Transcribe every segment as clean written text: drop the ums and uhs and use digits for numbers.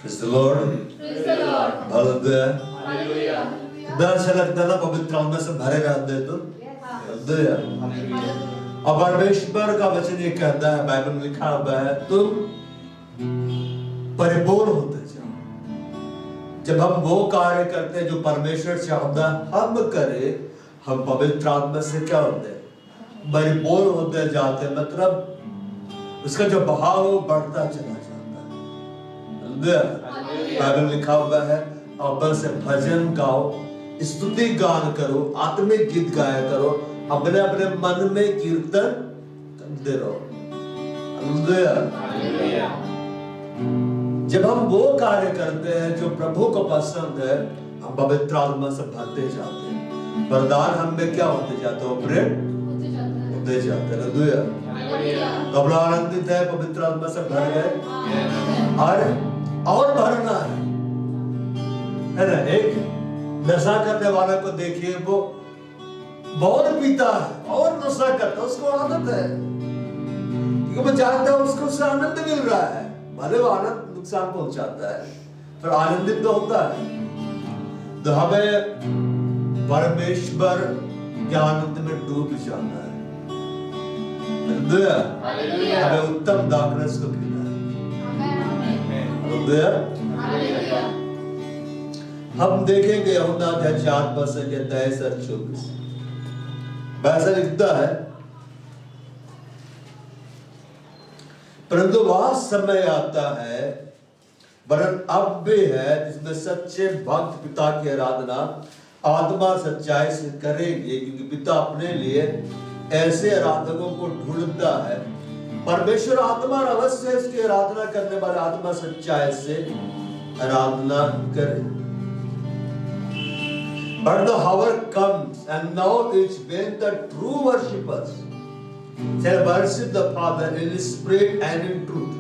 Praise the Lord. Praise the Lord. Hallelujah. Hallelujah. कितना अच्छा लगता है ना पवित्र आत्मा से भरे रहते हैं तुम। Hallelujah. और परमेश्वर का वचन ये कहता है, बाइबल में लिखा हुआ है, तुम परिपूर्ण होते जाओ। जब हम वो कार्य करते हैं जो परमेश्वर चाहता हम करें, हम पवित्र आत्मा से क्या होते हैं? परिपूर्ण होते जाते हैं। मतलब उसका जो बहाव वो बढ़ता चला जाता है। बाइबल लिखा हुआ है, अव्वल से भजन गाओ, स्तुति गान करो, आत्मिक गीत गाया करो, अपने अपने मन में कीर्तन करते रहो। हालेलुया। जब हम वो कार्य करते हैं जो प्रभु को पसंद है, हम पवित्र आत्मा से भरते जाते हैं। वरदान हम में क्या होते जाते हैं? ऑपरेट होते जाते हैं। हालेलुया। तो हम आनंदित है, पवित्र आत्मा से भर गए और भरना है ना। एक नशा करने वाला को देखिए, वो बहुत पीता है और नशा करता है, उसको आदत है क्योंकि वो जानता है उसको उससे आनंद मिल रहा है, भले वो आनंद नुकसान पहुंचाता है पर आनंदित तो होता है। तो हमें परमेश्वर के आनंद में डूब जाना है। हालेलुया। हमें उत्तम दाखरस को पीना है। हालेलुया। हम देखेंगे यूहन्ना अध्याय 4:23-24 वैसा लिखता है, परंतु वह समय आता है, वरन अब भी है, जिसमें सच्चे भक्त पिता की आराधना आत्मा सच्चाई से करेंगे, क्योंकि पिता अपने लिए ऐसे आराधकों को ढूंढता है। परमेश्वर आत्मा और अवश्य इसकी आराधना करने वाले आत्मा सच्चाई से आराधना करें। But the hour comes, and now is when the true worshippers shall worship the Father in spirit and in truth.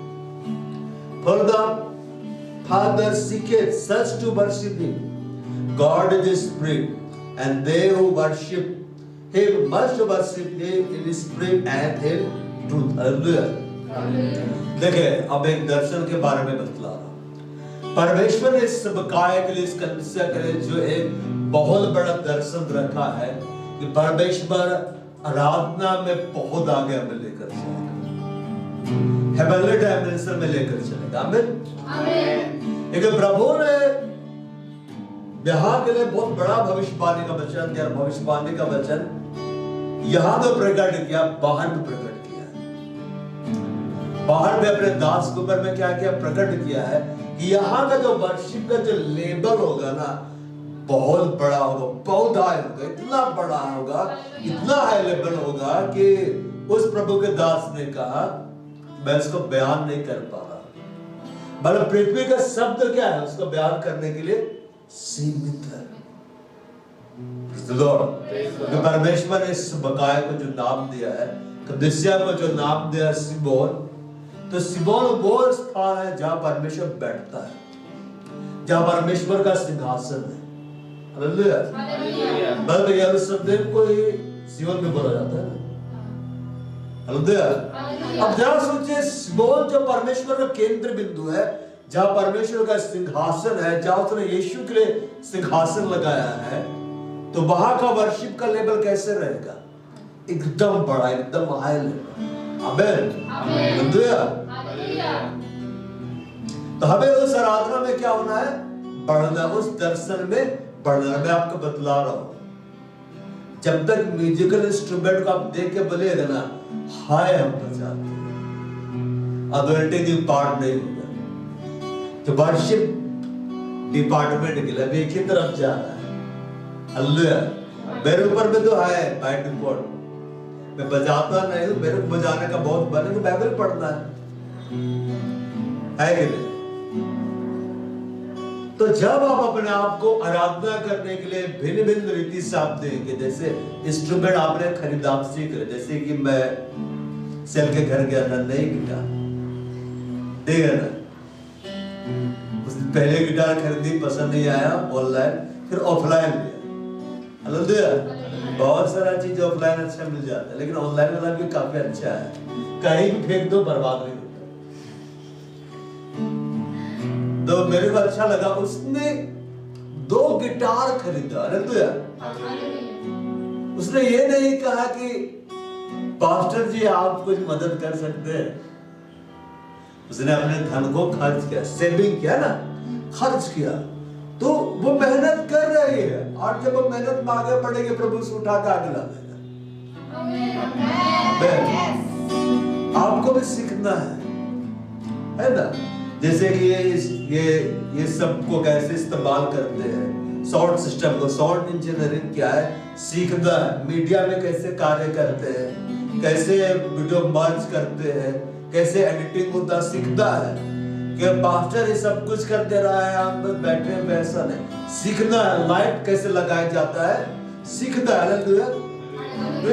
For the Father seeketh such to worship Him. God is a spirit, and they who worship Him must worship Him in spirit and in truth. Hallelujah. देखिए, अब एक दर्शन के बारे में बतला रहा हूं। परमेश्वर ने इस बकाया के लिए, इस कलीसिया के लिए जो एक बहुत बड़ा दर्शन रखा है कि परमेश्वर आराधना में बहुत आगे हमें लेकर चलेगा, हेवनली डायमेंशन में लेकर चलेगा। आमीन। लेकिन प्रभु ने यहाँ के लिए बहुत बड़ा भविष्यवाणी का वचन दिया। भविष्यवाणी का वचन यहाँ तो प्रकट किया, बाहर में प्रकट किया। बाहर में अपने दास के ऊपर में क्या किया? प्रकट किया है कि यहाँ का जो वर्शिप का जो लेवल होगा ना, बहुत बड़ा होगा, बहुत हाई होगा, इतना बड़ा होगा, इतना हाई लेवल होगा कि उस प्रभु के दास ने कहा, मैं इसको बयान नहीं कर पा रहा। मतलब पृथ्वी का शब्द क्या है, उसको बयान करने के लिए सीमित है। तो परमेश्वर ने इस बकाया को जो नाम दिया है, कलीसिया को जो नाम दिया है सिमोन, तो सिमोन वो स्थान है जहां परमेश्वर बैठता है, जहां परमेश्वर का सिंहासन है। हालेलुया। मतलब यरूशलेम को ही सिमोन में बोला जाता है। हालेलुया। अब जरा सोचिए, सिमोन जो परमेश्वर का केंद्र बिंदु है, जहां परमेश्वर का सिंहासन है, जहां उसने यीशु के लिए सिंहासन लगाया है, तो वहां का वर्शिप का लेवल कैसे रहेगा? एकदम बड़ा, एकदम हाई लेवल। आमीन। हालेलुया। तो हमें उस आराधना में क्या होना है? बढ़ना, उस दर्शन में बढ़ना। मैं आपको बतला रहा हूं, जब तक म्यूजिकल इंस्ट्रूमेंट को आप देख के बोलेगा ना, हाय हम बजाते हैं, अडल्टिंग पार्ट नहीं होगा। तो वर्शिप डिपार्टमेंट के लिए एक ही तरफ जाना है। हालेलुया। मेरे ऊपर में तो है बाय डिफॉल्ट, मैं बजाता नहीं हूं, मेरे को बजाने का बहुत मन है, बाइबल पढ़ना है कि नहीं? तो जब आप अपने आप को आराधना करने के लिए भिन्न भिन्न रीति से आप देंगे, जैसे इंस्ट्रूमेंट आपने खरीदा, आप सीख रहे, जैसे कि मैं सेल के घर गया था, नई गिटार देगा ना, पहले गिटार खरीदी, पसंद नहीं आया, ऑनलाइन, फिर ऑफलाइन लिया। हालेलुया। बहुत सारा चीज ऑफलाइन अच्छा मिल जाता है, लेकिन ऑनलाइन वाला भी काफी अच्छा है, कहीं भी फेंक दो बर्बाद नहीं होता। तो मेरे को अच्छा लगा, उसने 2 गिटार खरीदा। हालेलुया। उसने ये नहीं कहा कि पास्टर जी आप कुछ मदद कर सकते हैं। उसने अपने धन को खर्च किया, सेविंग किया ना, खर्च किया। तो वो मेहनत कर रही है, और जब वो मेहनत में आगे बढ़ेगी प्रभु उसे उठा के आगे ला देगा। आपको भी सीखना है ना। जैसे कि ये सबको कैसे इस्तेमाल करते हैं, साउंड सिस्टम को। साउंड इंजीनियरिंग क्या है? सीखना है। मीडिया में कैसे कार्य करते हैं, कैसे वीडियो मर्ज करते हैं, कैसे एडिटिंग होता, सीखता है। कि पास्टर ये सब कुछ कर दे रहा है, आप बस बैठे हैं, वैसा नहीं। सीखना है। लाइट कैसे लगाया जाता है, सीखना है। हालेलुया। तो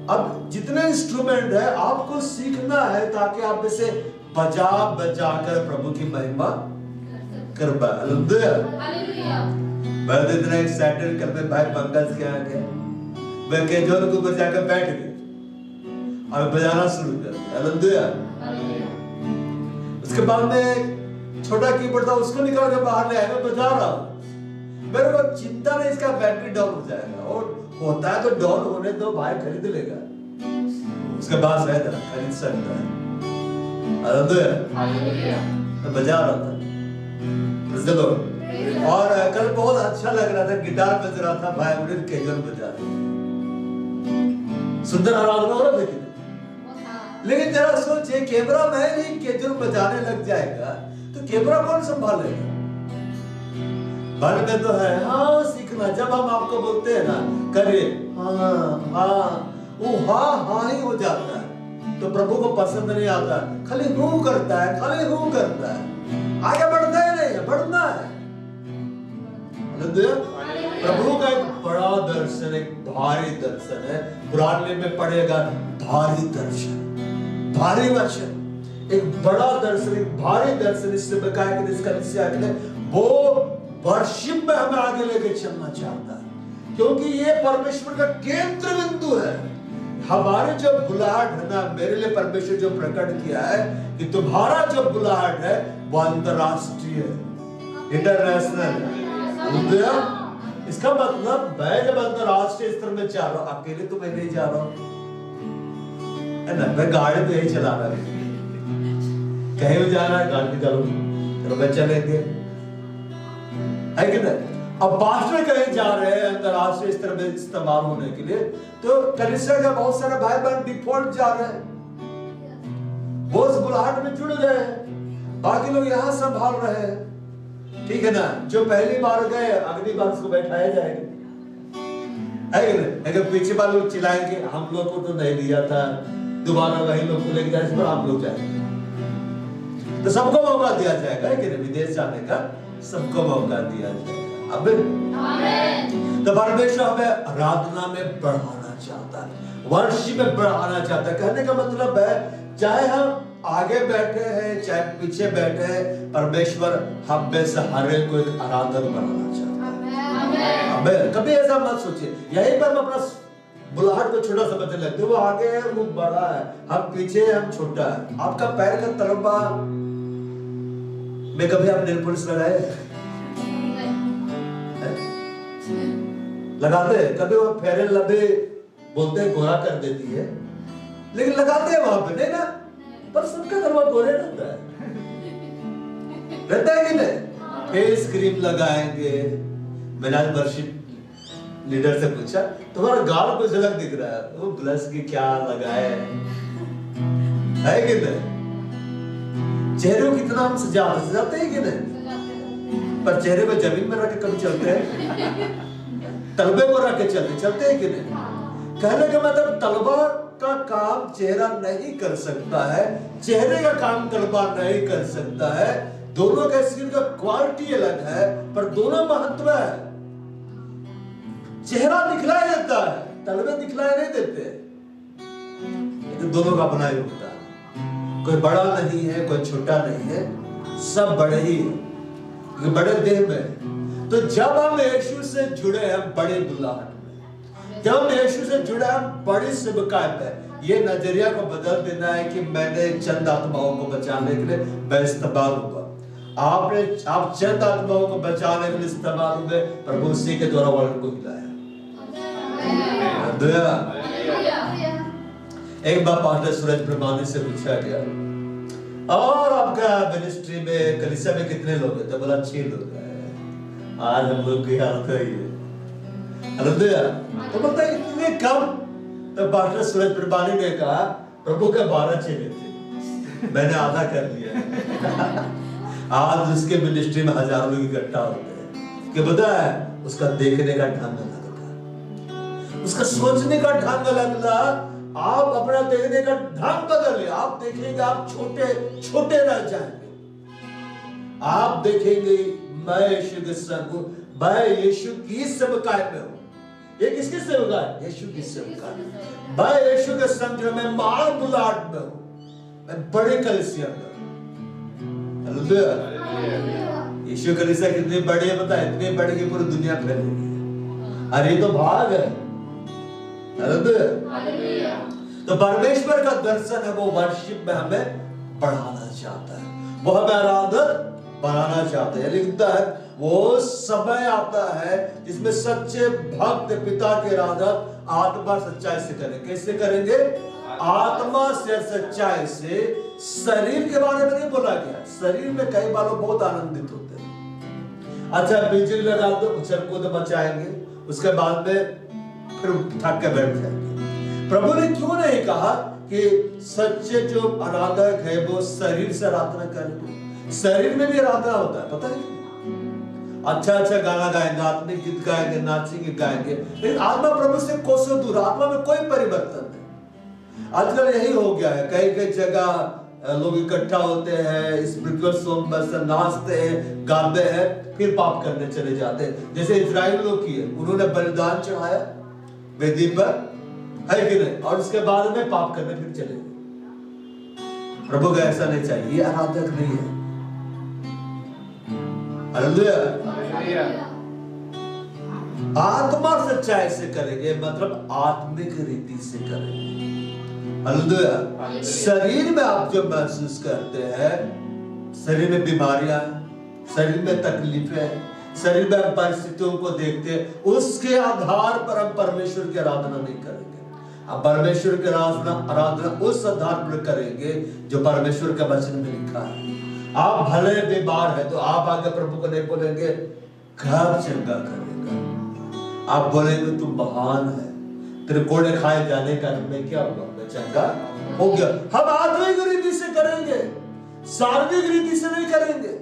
अब जितने इंस्ट्रूमेंट है आपको सीखना है, ताकि आप इसे बजा कर प्रभु की महिमा कर पाए। हालेलुया। मैं तो इतना एक्साइटेड कर मैं भाई पंकज के यहाँ गया, मैं केजोल के ऊपर जाकर बैठ गया और बजाना शुरू कर दिया। हालेलुया। उसके बाद में छोटा कीबोर्ड था, उसको निकाल के बाहर ले आया, मैं बजा रहा हूँ। मेरे को चिंता नहीं इसका बैटरी डाउन हो जाएगा, और होता है तो डाउन होने दो, भाई खरीद लेगा। उसके बाद शायद खरीद सकता है। हालेलुया। मैं बजा रहा था। चलो, और कल बहुत अच्छा लग रहा था, गिटार बज रहा था, भाई मुझे केजल बजा रहे, सुंदर आराधना हो रहा था। लेकिन जरा सोचिए, कैमरा मैन ही केजल बजाने लग जाएगा तो कैमरा कौन संभालेगा? मन में तो है हाँ सीखना। जब हम आपको बोलते हैं ना करिए, वो हाँ ही हो जाता है, तो प्रभु को पसंद नहीं आता, खाली हूँ करता है, खाली हूँ करता है, आगे बढ़ता ही नहीं है। बढ़ना है। प्रभु का एक बड़ा दर्शन, एक भारी दर्शन है। पुराने में पढ़ेगा भारी दर्शन, भारी वचन, एक बड़ा दर्शन, एक भारी दर्शन। इससे कहा कि इसका निश्चय वो वर्शिप में हमें आगे लेके चलना चाहता है, क्योंकि ये परमेश्वर का केंद्र बिंदु है। हमारे जो बुलाहट है ना, मेरे लिए परमेश्वर जो प्रकट किया है कि तुम्हारा जो बुलाहट है वो अंतरराष्ट्रीय, इंटरनेशनल है। इसका मतलब मैं जब अंतरराष्ट्रीय स्तर में जा रहा हूं, अकेले तो मैं नहीं जा रहा हूं, है ना। मैं गाड़ी तो यही चला रहा हूं, कहीं भी जाना है गाड़ी निकालो, चलो मैं चलेंगे, है कि नहीं। अब पास्टर कहीं जा रहे हैं अंतरराष्ट्रीय स्तर में इस्तेमाल होने के लिए, तो कलीसिया के बहुत सारे भाई बहन डिफॉल्ट जा रहे हैं, वो उस बुलाहट में जुड़ गए हैं, बाकी लोग यहाँ संभाल रहे हैं, ठीक है ना। जो पहली बार गए अगली बार उसको बैठाया जाएगा, है कि नहीं। अगर पीछे वाले लोग चिल्लाएंगे हम लोग को तो नहीं दिया था, दोबारा वही लोग को लेके जाए, पर आप लोग जाएंगे, तो सबको मौका दिया जाएगा, है कि नहीं। विदेश जाने का सबको मौका दिया जाएगा। अब तो परमेश्वर हमें आराधना में बढ़ाना चाहता है, वर्शिप में बढ़ाना चाहता है। कहने का मतलब है चाहे हम आगे बैठे हैं चाहे पीछे बैठे हैं, परमेश्वर हम में से हर एक को एक आराधक बनाना चाहता है। आमीन। कभी ऐसा मत सोचिए यहीं पर हम अपना बुलाहट को छोटा समझने लगते, वो आगे है वो बड़ा है, हम पीछे है हम छोटा है। आपका पैर का तलबा में कभी आप नेल पॉलिश लगाए? लगाते हैं? कभी वो फेयर एंड लवली बोलते हैं गोरा कर देती है, लेकिन लगाते हैं वहां पे, नहीं ना। पर सबका तलबा गोरे रहता है, रहता है कि नहीं। फेस क्रीम लगाएंगे। मैंने आज वर्शिप लीडर से पूछा तुम्हारा गाल कुछ अलग दिख रहा है, वो ब्लश की क्या लगाए है कि नहीं। चेहरे को कितना हम सजाते हैं कि नहीं, पर चेहरे को जमीन में रख के कभी चलते हैं, तलबे को रख के चलते हैं कि नहीं। कहने का मतलब तलबा का काम चेहरा नहीं कर सकता है, चेहरे का काम तलबा नहीं कर सकता है। दोनों का स्किन का क्वालिटी अलग है, पर दोनों महत्व है। चेहरा दिखलाई देता है, तलबे दिखलाई नहीं देते, लेकिन दोनों का अपना योगदान है। कोई बड़ा नहीं है कोई छोटा नहीं है, सब बड़े ही है, बड़े देह में। तो जब हम यीशु से जुड़े हैं बड़े बुलाहट में, जब हम यीशु से जुड़े हैं बड़ी सेवकाई पे, ये नजरिया को बदल देना है कि मैंने चंद आत्माओं को बचाने के लिए मैं इस्तेमाल हुआ। आप चंद आत्माओं को बचाने के लिए इस्तेमाल हुए, प्रभु उसी के द्वारा वर्ल्ड को हिलाया। एक बार पास्टर सूरज प्रमाणी से पूछा गया, और आपका मिनिस्ट्री में कलीसिया में कितने लोग हैं? तो बोला 6 लोग हैं। आज हम लोग की हालत है ये, हालेलुया। तो बोलता है इतने कम? तो पास्टर सूरज प्रमाणी ने कहा, प्रभु के 12 चेले थे, मैंने आधा कर लिया। आज उसके मिनिस्ट्री में हजारों लोग इकट्ठा होते हैं। कि पता है उसका देखने का ढंग अलग था, उसका सोचने का ढंग अलग था। आप अपना देखने का ढंग बदलिए, आप देखेंगे आप छोटे छोटे रह जाएंगे। आप देखेंगे मैं यीशु के संग हूं, मैं यीशु की सेवकाई में हूं। ये किसकी सेवकाई? यीशु की सेवकाई। मैं यीशु के संग मैं महान बुलाहट में हूं, मैं बड़े कलीसिया में हूं। हालेलुया। यीशु कलीसिया कितनी बड़ी है पता है? इतनी बड़ी कि पूरी दुनिया फैलेगी। अरे ये तो भाग है। हालेलुया। तो परमेश्वर का दर्शन है, वो वर्शिप में हमें बढ़ाना चाहता है, वो हमें आराधन बनाना चाहता है। लिखता है वो समय आता है जिसमें सच्चे भक्त पिता के आराधन आत्मा सच्चाई से करेंगे। कैसे करेंगे? आत्मा से सच्चाई से। शरीर के बारे में नहीं बोला गया। शरीर में कई बार लोग बहुत आनंदित होते हैं। अच्छा बिजली लगा दो, उछल कूद मचाएंगे, उसके बाद में फिर थक के बैठ जाएंगे। प्रभु ने क्यों नहीं कहा कि सच्चे जो आराधक है वो शरीर से आराधना करेंगे? शरीर में भी आराधना होता है, पता है? अच्छा अच्छा गाना गाएंगे, आत्मिक गीत गाएंगे, नाचेंगे गाएंगे, लेकिन आत्मा प्रभु से कोसों दूर, आत्मा में कोई परिवर्तन नहीं। आजकल यही हो गया है, कई कई जगह लोग इकट्ठा होते हैं, स्पिरिचुअल सॉन्ग बस नाचते हैं, गाते हैं, फिर पाप करने चले जाते हैं। जैसे इजराइल लोग किए, उन्होंने बलिदान चढ़ाया वेदी पर, है कि नहीं, और उसके बाद में पाप करने फिर चले गए। प्रभु का ऐसा नहीं चाहिए, ये आराधक नहीं है। हालेलुया। आत्मा सच्चाई से करेंगे, मतलब आत्मिक रीति से करेंगे। हालेलुया। शरीर में आप जो महसूस करते हैं, शरीर में बीमारियां, शरीर में तकलीफें, शरीर में हम परिस्थितियों को देखते हैं, उसके आधार पर हम परमेश्वर की आराधना नहीं करेंगे। अब परमेश्वर की आराधना उस आधार पर करेंगे जो परमेश्वर के वचन में लिखा है। आप भले बीमार है तो आप आगे प्रभु को नहीं बोलेंगे कब चंगा करेगा, आप बोलेंगे तू महान है, तेरे कोड़े खाए जाने का मैं क्या हुआ, मैं चंगा हो गया। हम आत्मिक रीति से करेंगे, शारीरिक रीति से नहीं करेंगे।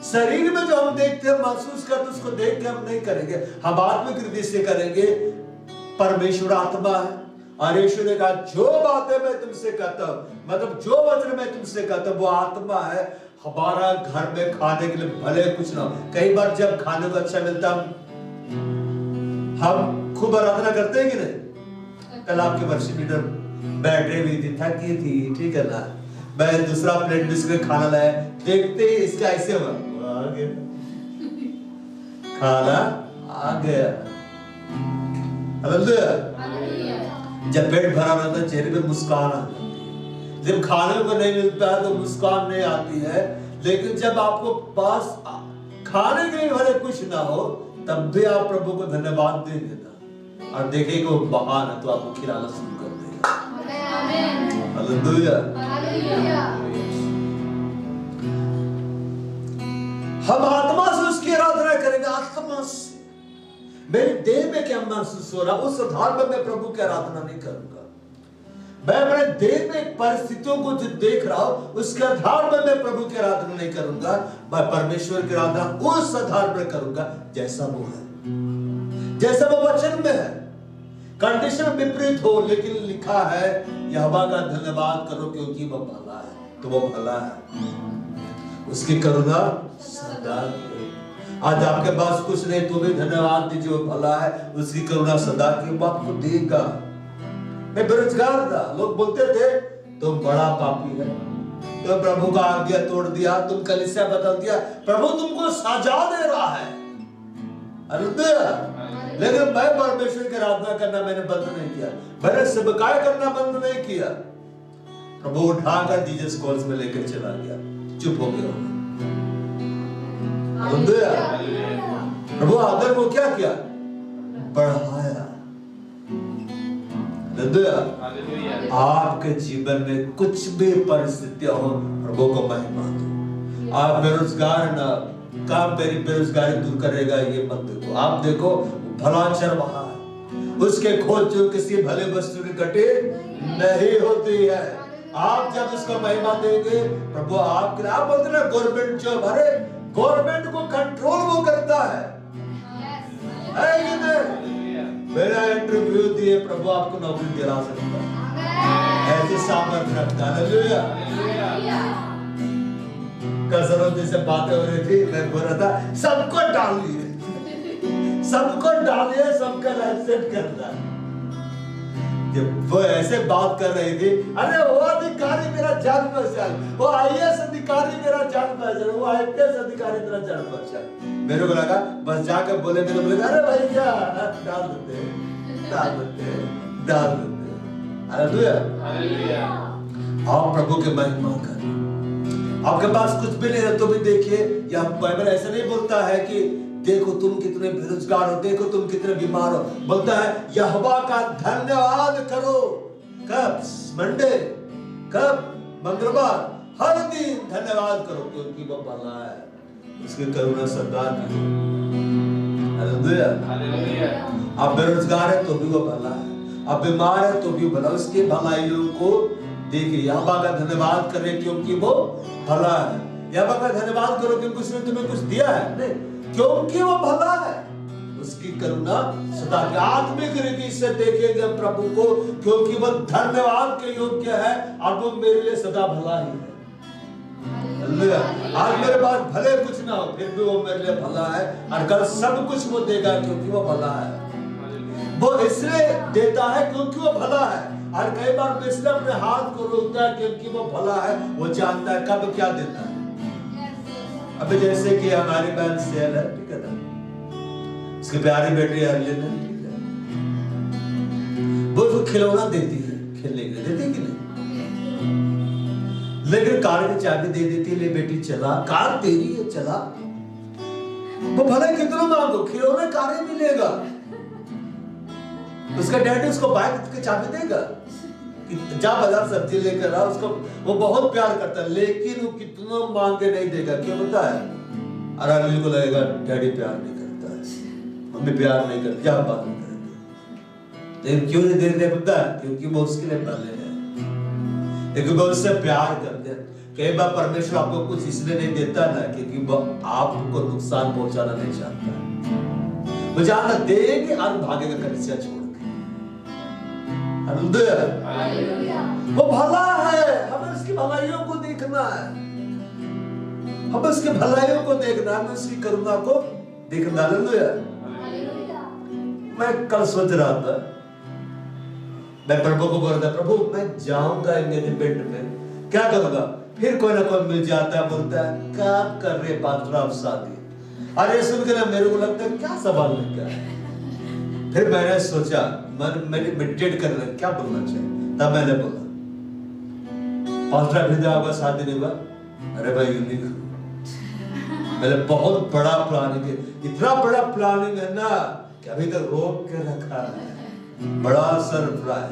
शरीर में जो हम देखते हैं महसूस करते उसको देख के हम नहीं करेंगे, हम आत्मिक रीति से करेंगे। परमेश्वर आत्मा है और यीशु ने कहा जो बातें मैं तुमसे कहता हूं, मतलब जो वचन मैं तुमसे कहता हूं वो आत्मा है। हमारा घर में खाने के लिए भले कुछ ना हो, कई बार जब खाने को अच्छा मिलता हम खूब आराधना करते हैं कि नहीं? कल आपके वर्षी लीडर बैठे हुई थी, थकी थी, ठीक है ना, मैं दूसरा प्लेट बिस्किट खाना लाया, देखते ही इसका ऐसे हुआ, आ गया खाना आ गया। हालेलुया। जब पेट भरा रहता है चेहरे पे मुस्कान आ जाती है। जब खाने को नहीं मिलता है तो मुस्कान नहीं आती है, लेकिन जब आपको पास खाने के लिए भले कुछ ना हो तब भी आप प्रभु को धन्यवाद देंगे ना, और देखेंगे वो महान है तो आपको खिलाना शुरू कर देगा। हालेलुया। हम आत्मा से उसकी आराधना करेंगे, आत्मा से। मेरी देह में क्या महसूस हो रहा उस आधार पर मैं प्रभु की आराधना नहीं करूंगा। मैं अपने देह में परिस्थितियों को जो देख रहा हूं उसके आधार पर मैं प्रभु की आराधना नहीं करूंगा, मैं परमेश्वर की आराधना उस आधार पर करूंगा जैसा वो है, जैसा वो वचन में है। कंडीशन विपरीत हो लेकिन लिखा है यहोवा का धन्यवाद करो क्योंकि वो भला है, तो वो भला है, उसकी करुणा सदा है। आज आपके पास कुछ नहीं तो भी धन्यवाद दीजिए, वो भला है, उसकी करुणा सदा की, वो आपको देगा। मैं बेरोजगार था, लोग बोलते थे तुम बड़ा पापी है, तो प्रभु का आज्ञा तोड़ दिया, तुम कलीसिया बदल दिया, प्रभु तुमको सजा दे रहा है। हालेलुया। लेकिन मैं परमेश्वर की आराधना करना मैंने बंद नहीं किया, मैंने सेवकाई करना बंद नहीं किया। प्रभु उठाकर जीसस कॉल्स में लेकर चला गया, चुप हो गया। हालेलुया। प्रभु आदर को क्या किया? बढ़ाया। हालेलुया। आपके जीवन में कुछ भी परिस्थितियां हो, प्रभु को महिमा दो। आप बेरोजगार ना, काम मेरी बेरोजगारी दूर करेगा ये मत देखो। आप देखो भला चल रहा है, उसके खोज जो किसी भले वस्तु की घटे नहीं होती है। आप जब उसको महिमा देंगे, प्रभु आपके, आप बोलते ना गवर्नमेंट जो हमारे गवर्नमेंट को कंट्रोल वो करता है कि नहीं? मेरा इंटरव्यू दिए, प्रभु आपको नौकरी दिला सकता है, ऐसे सामर्थ्य रखता है। हालेलुया। कसरों से बातें हो रही थी, मैं बोल रहा था सबको डालिए, सबको डालिए, सबका एक्सेप्ट करना है। जब वो ऐसे बात कर रही थी, अरे वो अधिकारी मेरा जान पहचान, वो आईएएस अधिकारी मेरा जान पहचान, वो आईपीएस अधिकारी मेरा जान पहचान। मेरे को लगा बस जाकर बोले, मेरे को लगा अरे भैया डाल देते, डाल देते, डाल देते। हालेलुया। आप प्रभु के महिमा करें। आपके पास कुछ भी नहीं है तो भी देखिए, या बाइबल ऐसा नहीं बोलता है कि देखो तुम कितने बेरोजगार हो, देखो तुम कितने बीमार हो। बोलता है यहोवा का धन्यवाद करो। कब? मंडे, कब? मंगलवार, हर दिन धन्यवाद करो, क्योंकि वो भला है, उसकी करुणा सदा की। हालेलुया। आप बेरोजगार है तो भी वो भला है, आप बीमार है तो भी भला, उसकी भलाइयों को देखिए। यहोवा का धन्यवाद करें क्योंकि वो भला है। यहोवा का धन्यवाद करो क्योंकि उसने तुम्हें कुछ दिया है, नहीं, क्योंकि वो भला है, उसकी करुणा सदा की। आत्मिक रीति से देखेंगे हम प्रभु को, क्योंकि वो धन्यवाद के योग्य है और वो मेरे लिए सदा भला ही है। आज मेरे पास भले कुछ ना हो, फिर भी वो मेरे लिए भला है, और कल सब कुछ वो देगा क्योंकि वो भला है। वो इसलिए देता है क्योंकि वो भला है, और कई बार वो इसलिए अपने हाथ को रोकता है क्योंकि वो भला है। वो जानता है कब क्या देता है। अभी जैसे कि हमारी बहन सेल है, ठीक है ना, उसकी प्यारी बेटी अर्लिन है, ठीक है, वो उसको खिलौना देती है, खेलने के लिए देती है कि नहीं? लेकिन कार की चाबी दे देती है, ले बेटी चला, कार तेरी है चला। वो भले कितना मांगो, खिलौना कार ही मिलेगा। उसका डैडी उसको बाइक की चाबी देगा, जा बाजार सब्जी लेकर आ, उसको वो बहुत प्यार करता है, लेकिन वो कितना मांगे नहीं देगा। क्यों पता है? और अनिल को लगेगा डैडी प्यार नहीं करता है, मम्मी प्यार नहीं करती, क्या बात नहीं करती। लेकिन क्यों नहीं देते पता है? क्योंकि वो उसके लिए भले है, क्योंकि वो उससे प्यार करते हैं। कई बार परमेश्वर आपको कुछ इसलिए नहीं देता ना क्योंकि वो आपको नुकसान पहुंचाना नहीं चाहता। वो चाहता देगी और भागेगा कलीसिया छोड़। हालेलुया। वो भला है, हमें उसकी भलाइयों को देखना है, हमें उसकी भलाइयों को देखना है, हमें उसकी करुणा को देखना। हालेलुया। मैं कल सोच रहा था, मैं प्रभु को बोल रहा था, प्रभु मैं जाऊंगा एंगेजमेंट में, क्या करूंगा? फिर कोई ना कोई मिल जाता है, बोलता है क्या कर रहे पात्र आप शादी। अरे सुन के ना मेरे को लगता है क्या सवाल लग गया। फिर मैंने सोचा, मैंने मेडिटेट कर रहा क्या बोलना चाहिए। तब मैंने बोला पास्टर अभी आपका शादी नहीं हुआ? अरे भाई यूनिक, मैंने बहुत बड़ा प्लानिंग है, इतना बड़ा प्लानिंग है ना कि अभी तक रोक के रखा है। बड़ा सरप्राइज।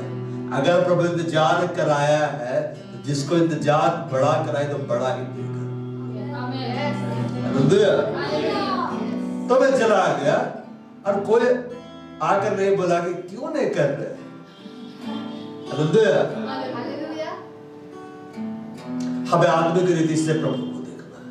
अगर प्रभु इंतजार कराया है, जिसको इंतजार बड़ा कराए तो बड़ा ही देगा। तो मैं चला गया और कोई आकर नहीं बोला कि क्यों नहीं कर रहे। हमें आत्मिक रीति से प्रभु को देखना है।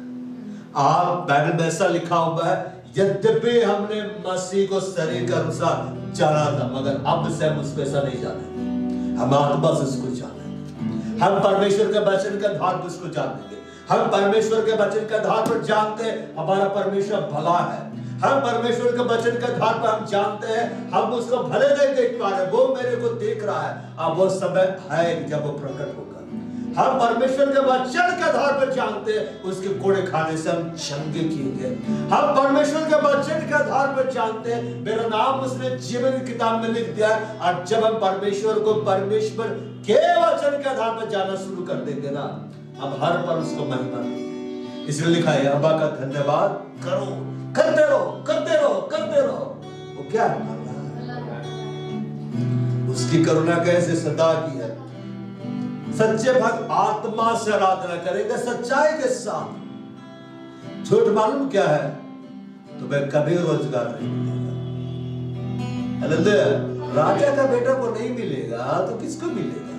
आप बाइबल में ऐसा लिखा हुआ है, यद्यपि हमने मसीह को शरीर के अनुसार जाना था, मगर अब से हम उसको ऐसा नहीं जानेंगे, हम आत्मा से उसको जानेंगे। हम परमेश्वर के वचन के आधार पर उसको जानेंगे। हम परमेश्वर के वचन के आधार पर जानते हैं हमारा परमेश्वर भला है। हम परमेश्वर के वचन के आधार पर हम जानते हैं हम उसको भले नहीं देख पा रहे, वो मेरे को देख रहा है। अब वो समय है जब वो प्रकट होगा। हम परमेश्वर के वचन के आधार पर जानते हैं उसके कोड़े खाने से हम चंगे किए गए। हम परमेश्वर के वचन के आधार पर जानते हैं मेरा नाम उसने जीवन की किताब में लिख दिया है। और जब हम परमेश्वर को परमेश्वर के वचन के आधार पर जानना शुरू कर देंगे ना, अब हर पर उसको महिमा देंगे। इसलिए लिखा है अब्बा का धन्यवाद करो, करते रहो, करते रहो, करते रहो। वो क्या है? उसकी करुणा कैसे सदा की है। सच्चे भक्त आत्मा से आराधना करेंगे, सच्चाई के साथ। झूठ मालूम क्या है? तुम्हें कभी रोजगार नहीं मिलेगा। हालेलुया। राजा का बेटा को नहीं मिलेगा तो किसको मिलेगा?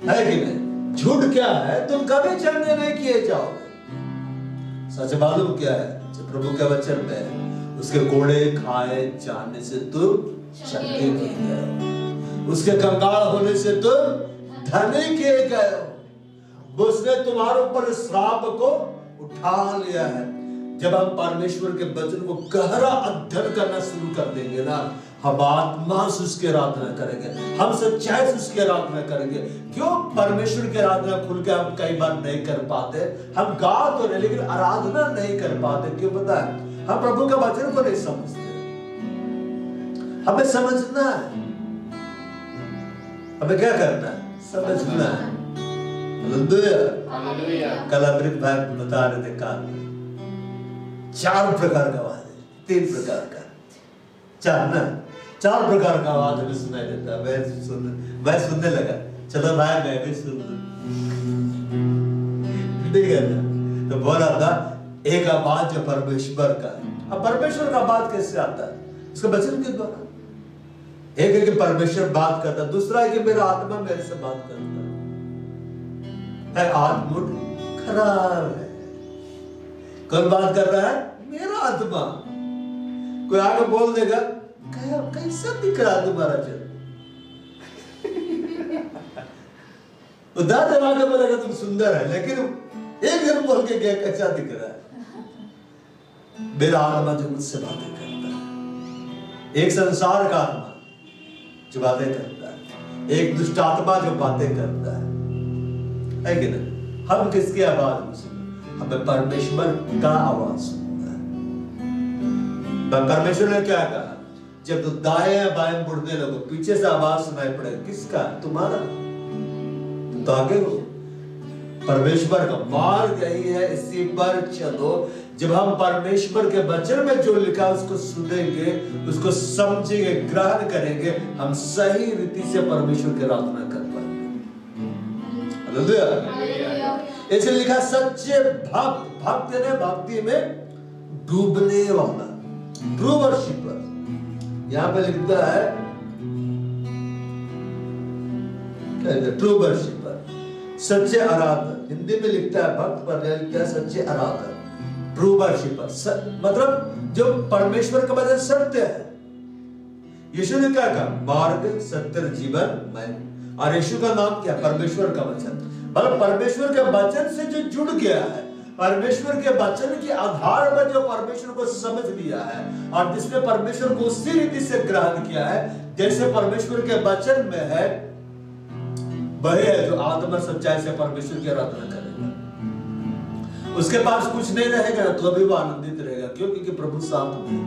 है कि नहीं? झूठ क्या है? तुम कभी चंगे नहीं किए जाओगे। सच मालूम क्या है? जो प्रभु के वचन में है, उसके कोड़े खाए जाने से तुम चंगे किए गए हो, उसके कंगाल होने से तुम धनी किए गए हो। उसने तुम्हारे ऊपर श्राप को उठा लिया है। जब हम परमेश्वर के वचन को गहरा अध्ययन करना शुरू कर देंगे ना, हम आत्मा से उसकी आराधना करेंगे, हम सच्चाई से उसकी आराधना करेंगे। क्यों? परमेश्वर की आराधना खुल के हम कई बार नहीं कर पाते। हम गा तो रहे लेकिन आराधना नहीं कर पाते। क्यों पता है? हम प्रभु के वचन को नहीं समझते। हमें समझना है। हमें क्या करना है? समझना है। हालेलुया। कल अमृत भाई बता रहे थे कान में 4 प्रकार का आवाज है, 3 प्रकार का, 4 प्रकार का आवाज हमें सुनाई देता है। मैं सुनने लगा, चलो भाई मैं भी सुन लूं। ठीक है ना? तो बोल रहा था एक आवाज जो परमेश्वर का है। अब परमेश्वर का आवाज कैसे आता है? उसके वचन के द्वारा। एक है कि परमेश्वर बात करता है, दूसरा है कि मेरा आत्मा मेरे से बात करता है। आत्मा खराब है। कौन बात कर रहा है? मेरा आत्मा। कोई आगे बोल देगा कैसा दिख रहा तुम्हारा चल, उदाहरण जमा के बोलेगा तुम सुंदर है, लेकिन एक दिन बोल के क्या कैसा दिख रहा है? मेरा आत्मा जो मुझसे बातें करता है, एक संसार का आत्मा जो बातें करता है, एक दुष्ट आत्मा जो बातें करता है कि नहीं? हम किसकी आवाज में सुनते? हमें परमेश्वर का आवाज सुनना है। परमेश्वर ने क्या कहा? जब तो दाएं या बाएं मुड़ने लगो, पीछे से आवाज सुनाई पड़ेगा, किसका? तुम्हारा। तुम तो आगे हो। परमेश्वर का मार्ग यही है, इसी पर चलो। जब हम परमेश्वर के वचन में जो लिखा उसको सुनेंगे, उसको समझेंगे, ग्रहण करेंगे, हम सही रीति से परमेश्वर की आराधना कर पाएंगे। हालेलुया। इसलिए लिखा सच्चे भक्त ने भक्ति में डूबने वाला, ट्रू वर्शिपर। यहां पे लिखता है ट्रू वर्शिपर, सच्चे आराधक। हिंदी में लिखता है भक्त, पर लिखता है सच्चे आराधक, ट्रू वर्शिपर। मतलब जो परमेश्वर का वचन सत्य है। यीशु ने क्या कहा? मार्ग, सत्य, जीवन मैं। और यीशु का नाम क्या? परमेश्वर का वचन। मतलब परमेश्वर के वचन से जो जुड़ गया है, परमेश्वर के वचन के आधार पर जो परमेश्वर को समझ लिया है और जिसने परमेश्वर को उसी रीति से ग्रहण किया है जैसे परमेश्वर के वचन में है, वही है जो आत्मा सच्चाई से परमेश्वर की आराधना करेगा। उसके पास कुछ नहीं रहेगा तो भी वो आनंदित रहेगा। क्यों? क्योंकि प्रभु साथ में है।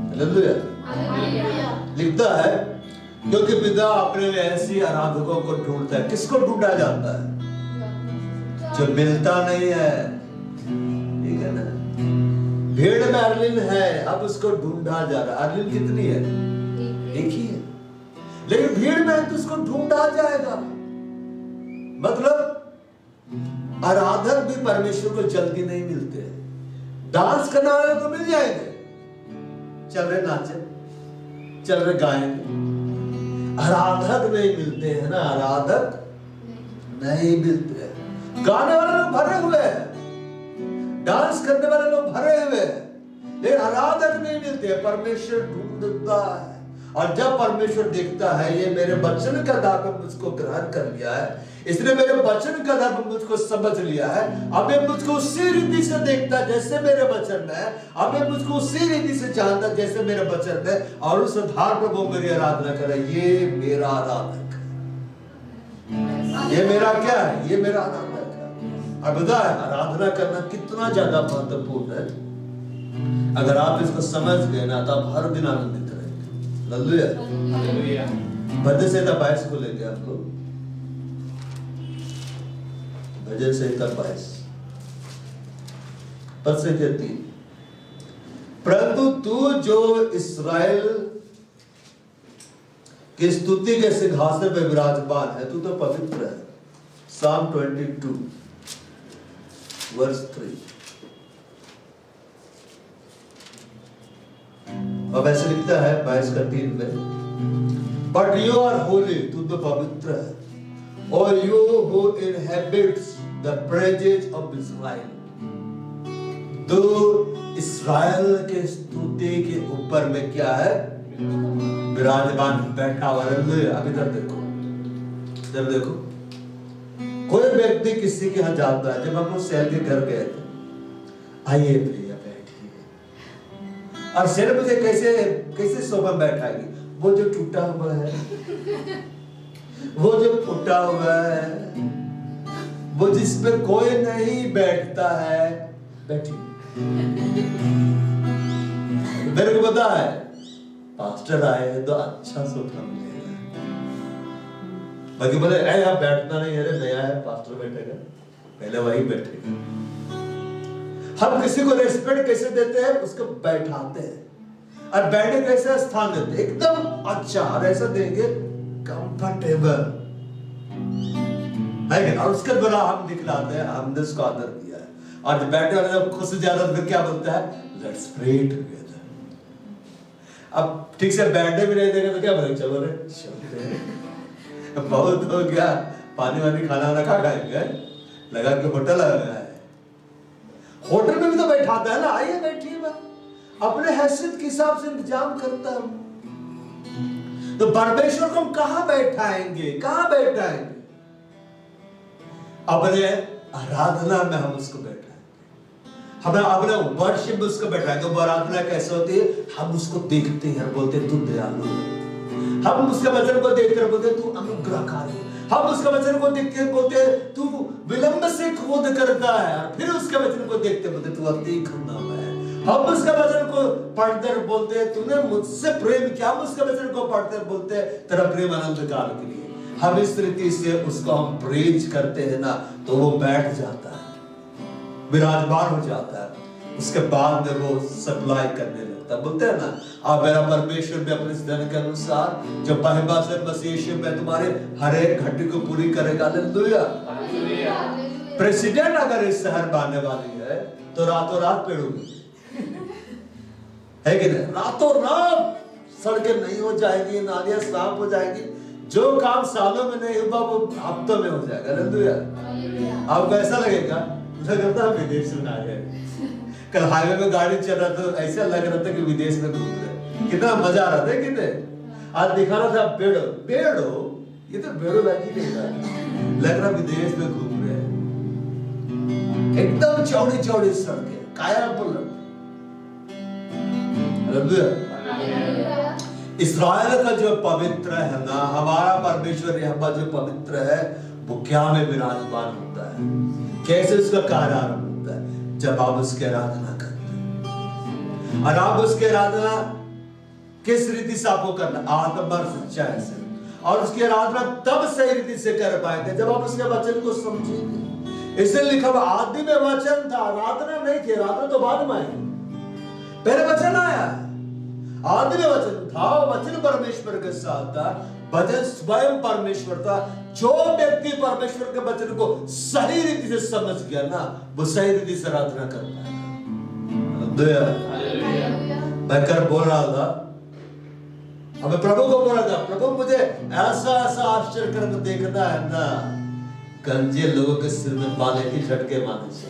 हालेलुया। लिखता है क्योंकि पिता अपने लिए ऐसी आराधकों को ढूंढता है। किसको ढूंढा जाता है? जो मिलता नहीं है। ठीक है ना? भीड़ में अर्लिन है, अब उसको ढूंढा जा रहा है। अर्लिन कितनी है? एक ही है, लेकिन भीड़ में है तो उसको ढूंढा जाएगा। मतलब आराधक भी परमेश्वर को जल्दी नहीं मिलते। डांस करने वाले तो मिल जाएंगे, चल रहे नाचे, चल रहे गाएंगे। आराधक नहीं मिलते हैं ना, आराधक नहीं मिलते हैं। गाने वाले लोग भरे हुए हैं, डांस करने वाले लोग भरे हुए हैं, लेकिन आराधक नहीं मिलते हैं। परमेश्वर ढूंढता है, और जब परमेश्वर देखता है ये मेरे वचन का आधार पर मुझको ग्रहण कर लिया है, इसने मेरे वचन का आधार पर मुझको समझ लिया है, अब ये मुझको उसी रीति से देखता जैसे मेरे वचन में है, अब ये मुझको उसी रीति से जानता जैसे मेरे वचन में, और उस आधार पर वो मेरी आराधना करे। ये मेरा आराधक है। ये मेरा क्या है? ये मेरा आराधक है। अब बता है आराधना करना कितना ज्यादा महत्वपूर्ण है। अगर आप इसको समझ गए ना तो आप हर दिन आनंदित रहेंगे। हालेलुया। भजन संहिता 22 को लेंगे आप लोग। भजन संहिता 22 पद संख्या 3। परंतु तू जो इस्राएल की स्तुति के सिंहासन पे विराजमान है, तू तो पवित्र है। Psalm 22 verse 3। अब ऐसे लिखता है 22:3 में, बट यू आर होली, तू तो पवित्र है, और you who inhabits the praises of Israel, तो इस्राएल के स्तुति के ऊपर में क्या है, विराजमान बैठा हुआ है। अभी इधर देखो, इधर देखो, कोई व्यक्ति किसी के यहाँ जाता है, जब हम लोग सैल के घर गए थे, आइए भैया बैठिए, और सैल मुझे कैसे कैसे सोफा बैठाएगी, वो जो टूटा हुआ है, वो जो फूटा हुआ है, वो जिस पे कोई नहीं बैठता है, बैठिए। मेरे को पता है पास्टर आए हैं तो अच्छा सोफा मिलेगा, बाकी बोले यहाँ बैठना नहीं, अरे नया है पास्टर बैठेगा, पहले वही बैठेगा। हम किसी को रेस्पेक्ट कैसे देते हैं, उसको बैठाते हैं, और बैठे कैसे स्थान देते हैं, एकदम अच्छा, और ऐसा देंगे कंफर्टेबल, और उसके द्वारा हम दिखलाते हैं हमने उसको आदर किया है। और जब बैठे वाले जब खुश ज्यादा फिर क्या बोलता है, लेट्स प्रे टुगेदर। अब ठीक से बैठे भी नहीं देगा तो क्या बोलेंगे, चलो रे चलते हैं, बहुत हो गया, पानी वानी खाना वाना खा खाएंगे, लगा के होटल आ गया है, होटल में भी तो बैठाता है ना, आइए बैठिए, मैं अपने हैसियत के हिसाब से इंतजाम करता हूं। तो परमेश्वर को हम कहां बैठाएंगे, कहां बैठाएंगे, अपने आराधना में हम उसको बैठाएंगे, हमें अपने वर्शिप में उसको बैठाएंगे। वो आराधना कैसे होती है, हम उसको देखते हैं, बोलते तू दयालु है, हम उसके वचन को देखते हैं, बोलते तू अनुग्रहकारी, हम उसके वचन को देख के बोलते तू विलंब से क्रोध करता है, फिर उसके वचन को देखते बोलते तू अति क्षमामय है, हम उसके वचन को पढ़ते बोलते तूने मुझसे प्रेम किया, हम उसके वचन को पढ़ते बोलते तेरा प्रेम अनंत काल के लिए। हम इस रीति से उसको हम प्रेज करते हैं ना, तो वो बैठ जाता है, विराजमान हो जाता है, उसके बाद में वो सप्लाई करने लगता है। बोलते हैं ना, आप मेरा परमेश्वर भी अपने धन के अनुसार जो महिमा से मसीह में तुम्हारे हर एक घटी को पूरी करेगा। हालेलुया। प्रेसिडेंट अगर इस शहर में आने वाली है तो रातों रात पेड़ होगी, है कि नहीं, रातों रात सड़कें नहीं हो जाएगी, नालियां साफ हो जाएगी, जो काम सालों में नहीं हुआ वो हफ्तों में हो जाएगा। हालेलुया। आपको ऐसा लगेगा लगता है विदेश में आ गए। कल हाईवे में गाड़ी चल रहा था, ऐसा लग रहा था कि विदेश में घूम रहे, कितना मजा आ रहा था। कितने आज दिखा रहा था बेड़ो बेड़ो, ये तो बेड़ो लगी नहीं था, लग रहा विदेश में घूम रहे हैं, एकदम चौड़ी चौड़ी सड़कें, काया पलट। इस्राएल का जो पवित्र है ना, हमारा परमेश्वर यहोवा जो पवित्र है, वो क्या में विराजमान होता है, कैसे उसका कार्य आरंभ होता है, जब आप उसकी आराधना करते हैं। और आप उसकी आराधना किस रीति से आपको करना, आत्मा सच्चाई से, और उसकी आराधना तब सही रीति से कर पाएंगे जब आप उसके वचन को समझेंगे। इसलिए लिखा हुआ आदि में वचन था, आराधना नहीं थी, आराधना तो बाद में आएगी, पहले वचन आया। आदि में वचन था, वचन परमेश्वर के साथ था, वचन स्वयं परमेश्वर था। जो व्यक्ति परमेश्वर के वचन को सही रीति से समझ गया ना, वो सही रीति से आराधना कर पाएगा। मैं कर बोल रहा था, हमें प्रभु को बोल रहा था, प्रभु मुझे ऐसा ऐसा आश्चर्य कर्म देखना है ना, गंजे लोगों के सिर में बाले की झटके मारने से,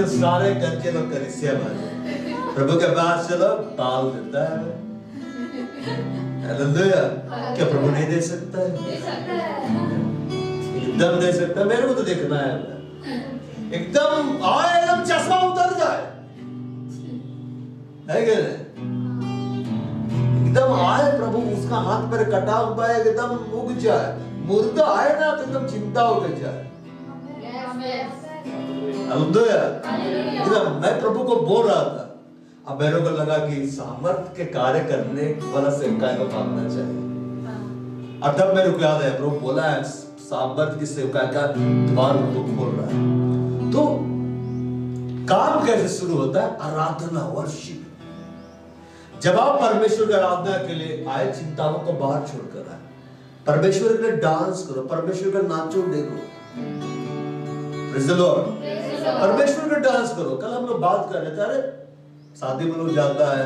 सारे गंजे लोग कलीसिया मारे, प्रभु के पास चलो बाल देता है। हालेलुया। क्या प्रभु नहीं दे सकता है? एकदम दे सकता है। मेरे को तो देखना है, एकदम आए, एकदम चश्मा उतर जाए, है क्या? एकदम आए प्रभु, उसका हाथ पर कटा हुआ है, एकदम उग जाए, मुर्दा आए ना तो एकदम चिंता हो जाए। हालेलुया। मैं प्रभु को बोल रहा था, अब मेरे को लगा कि सामर्थ के कार्य करने वाला सेवकाई को भागना चाहिए। और तब मेरे को याद है प्रभु बोला है सामर्थ की सेवकाई का द्वार प्रभु खोल रहा है। तो काम कैसे शुरू होता है? आराधना, वर्शिप। जब आप परमेश्वर की आराधना के लिए आए, चिंताओं को बाहर छोड़कर आए, परमेश्वर के लिए डांस करो, परमेश्वर का नाचो देखो। Praise the Lord। परमेश्वर का डांस करो। कल हम लोग बात कर रहे थे, अरे शादी में लोग जाता है,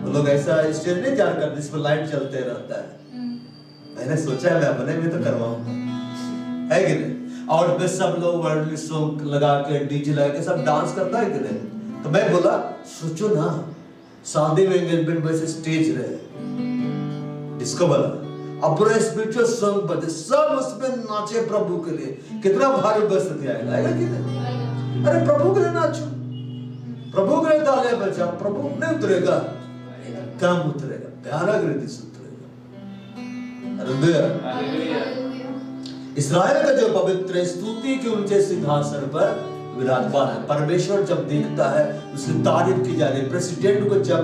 वो लोग ऐसा स्टेज नहीं तैयार करते जिसमें लाइट चलते रहता है। मैंने सोचा है मैं अपने में तो करवाऊंगा, है कि नहीं? और उसमें सब लोग वर्ल्डली सॉन्ग लगा के, डीजे लगा के सब डांस करता है कि नहीं? तो मैं बोला सोचो ना, शादी में एंगेजमेंट में से स्टेज रहे, इसको बोला अपना स्पिरिचुअल सॉन्ग बजे, सब उसमें नाचे प्रभु के लिए, कितना भारी बरसती आएगा कि नहीं? अरे प्रभु के लिए नाचो, प्रभु के लिए तालियां बजाओ। प्रभु नहीं उतरेगा, कम उतरेगा, भयानक रीति से उतरेगा। हालेलुया। इस्राएल का जो पवित्र स्तुति के ऊंचे सिंहासन पर विराजमान है, परमेश्वर जब देखता है उसकी तारीफ की जा रही है। प्रेसिडेंट को जब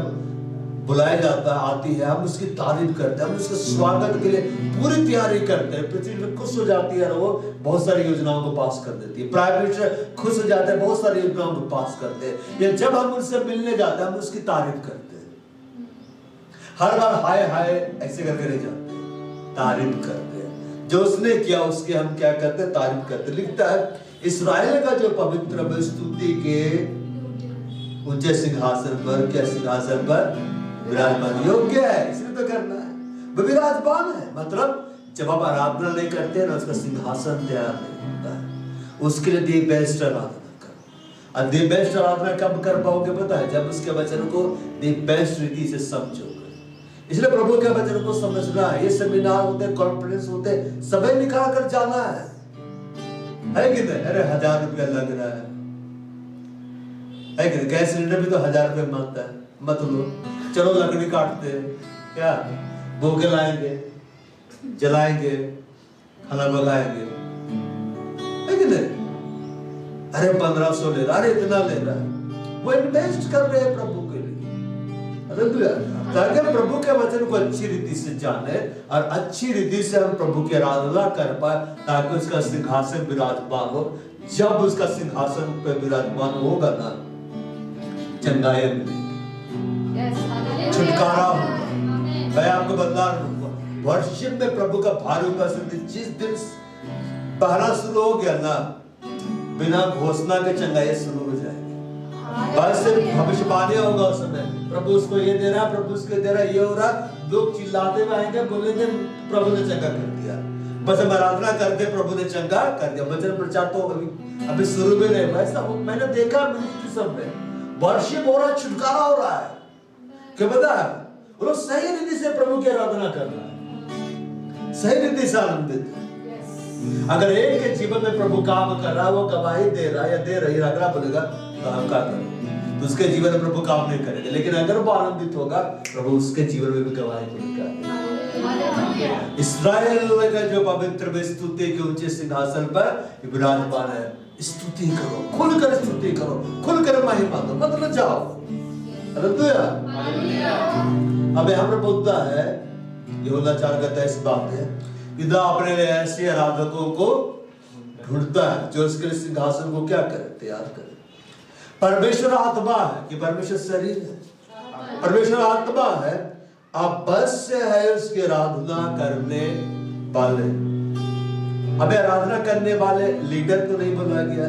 बुलाया जाता है, आती है, हम उसकी तारीफ करते हैं, हम उसके स्वागत के लिए पूरी तैयारी करते हैं। प्रेसिडेंट खुश हो जाती है, वो बहुत सारी योजनाओं को पास कर देती है। प्राइम मिनिस्टर खुश हो जाते हैं, बहुत सारी योजनाओं को पास करते हैं। या जब हम उनसे मिलने जाते हैं, हम उसकी तारीफ करते हैं। हर बार हाय हाय ऐसे करके नहीं जाते, तारीफ करते हैं। जो उसने किया उसके हम क्या करते हैं? तारीफ करते हैं। लिखता है इस्राएल का जो पवित्र स्तुति के ऊंचे सिंहासन पर, क्या सिंहासन पर विराजमान योग्य है, इसलिए तो करना है, वो विराजमान है। मतलब जब आप आराधना नहीं करते हैं ना, उसका सिंहासन तैयार नहीं होता है। उसके लिए दी बेस्ट आराधना करो। और दी बेस्ट आराधना कब कर पाओगे पता है? जब उसके वचन को दी बेस्ट रीति से समझोगे। इसलिए प्रभु के वचन को समझना है। ये सेमिनार होते, कॉन्फ्रेंस होते, समय निकाल कर जाना है कि नहीं? अरे 1000 रुपया लग रहा है कि नहीं? गैस सिलेंडर भी तो 1000 रुपये मांगता है, मत लो, चलो लकड़ी काटते हैं, क्या भोगे लाएंगे, जलाएंगे, खाना बनाएंगे, है कि नहीं? अरे 1500 ले रहा, अरे इतना ले रहा है, वो इन्वेस्ट कर रहे हैं प्रभु के लिए। हालेलुया। ताकि हम प्रभु के वचन को अच्छी रीति से जाने और अच्छी रीति से हम प्रभु की आराधना कर पाए, ताकि उसका सिंहासन विराजमान हो। जब उसका सिंहासन पे विराजमान होगा ना, चंगाई मिलेगी, छुटकारा होगा। मैं आपको बता रहा हूँ, वर्शिप में प्रभु का भारी उपस्थिति जिस दिन पहला शुरू हो गया ना, बिना घोषणा के चंगाई शुरू हो जाएगी। बस सिर्फ भविष्यवाणी होगा उस समय, प्रभु उसको ये दे रहा, प्रभु उसको दे रहा, ये हो रहा, लोग चिल्लाते हुए आएंगे, बोलेंगे प्रभु ने चंगा कर दिया। बस हम आराधना करते, प्रभु ने चंगा कर दिया। वचन प्रचार तो अभी शुरू में नहीं, वैसा मैंने देखा मिनिस्ट्री सब में वर्शिप हो रहा, छुटकारा हो रहा है। क्या पता है? वो लोग सही रीति से प्रभु की आराधना कर रहा है, सही रीति से आनंदित है। अगर एक के जीवन में प्रभु काम कर रहा है, वो गवाही दे रहा है या दे रही है, अगला बोलेगा तो हम क्या करें, तो उसके जीवन में प्रभु काम नहीं करेगा। लेकिन अगर वो आनंदित होगा, प्रभु उसके जीवन में भी गवाही देगा। इस्राएल का जो पवित्र स्तुति के ऊंचे सिंहासन पर विराजमान है, स्तुति करो, खुलकर स्तुति करो, खुलकर महिमा दो, मतलब जाओ। हालेलुया। अबे हमरा बोलता है, यूहन्ना 4:23 बात है, पिता अपने लिए ऐसे आराधकों को ढूंढता है जो उसके लिए सिंहासन को क्या करे? तैयार करे। परमेश्वर आत्मा है कि परमेश्वर शरीर है? परमेश्वर आत्मा है, अवश्य है उसकी आराधना करने वाले। अबे आराधना करने वाले लीडर तो नहीं बोला गया,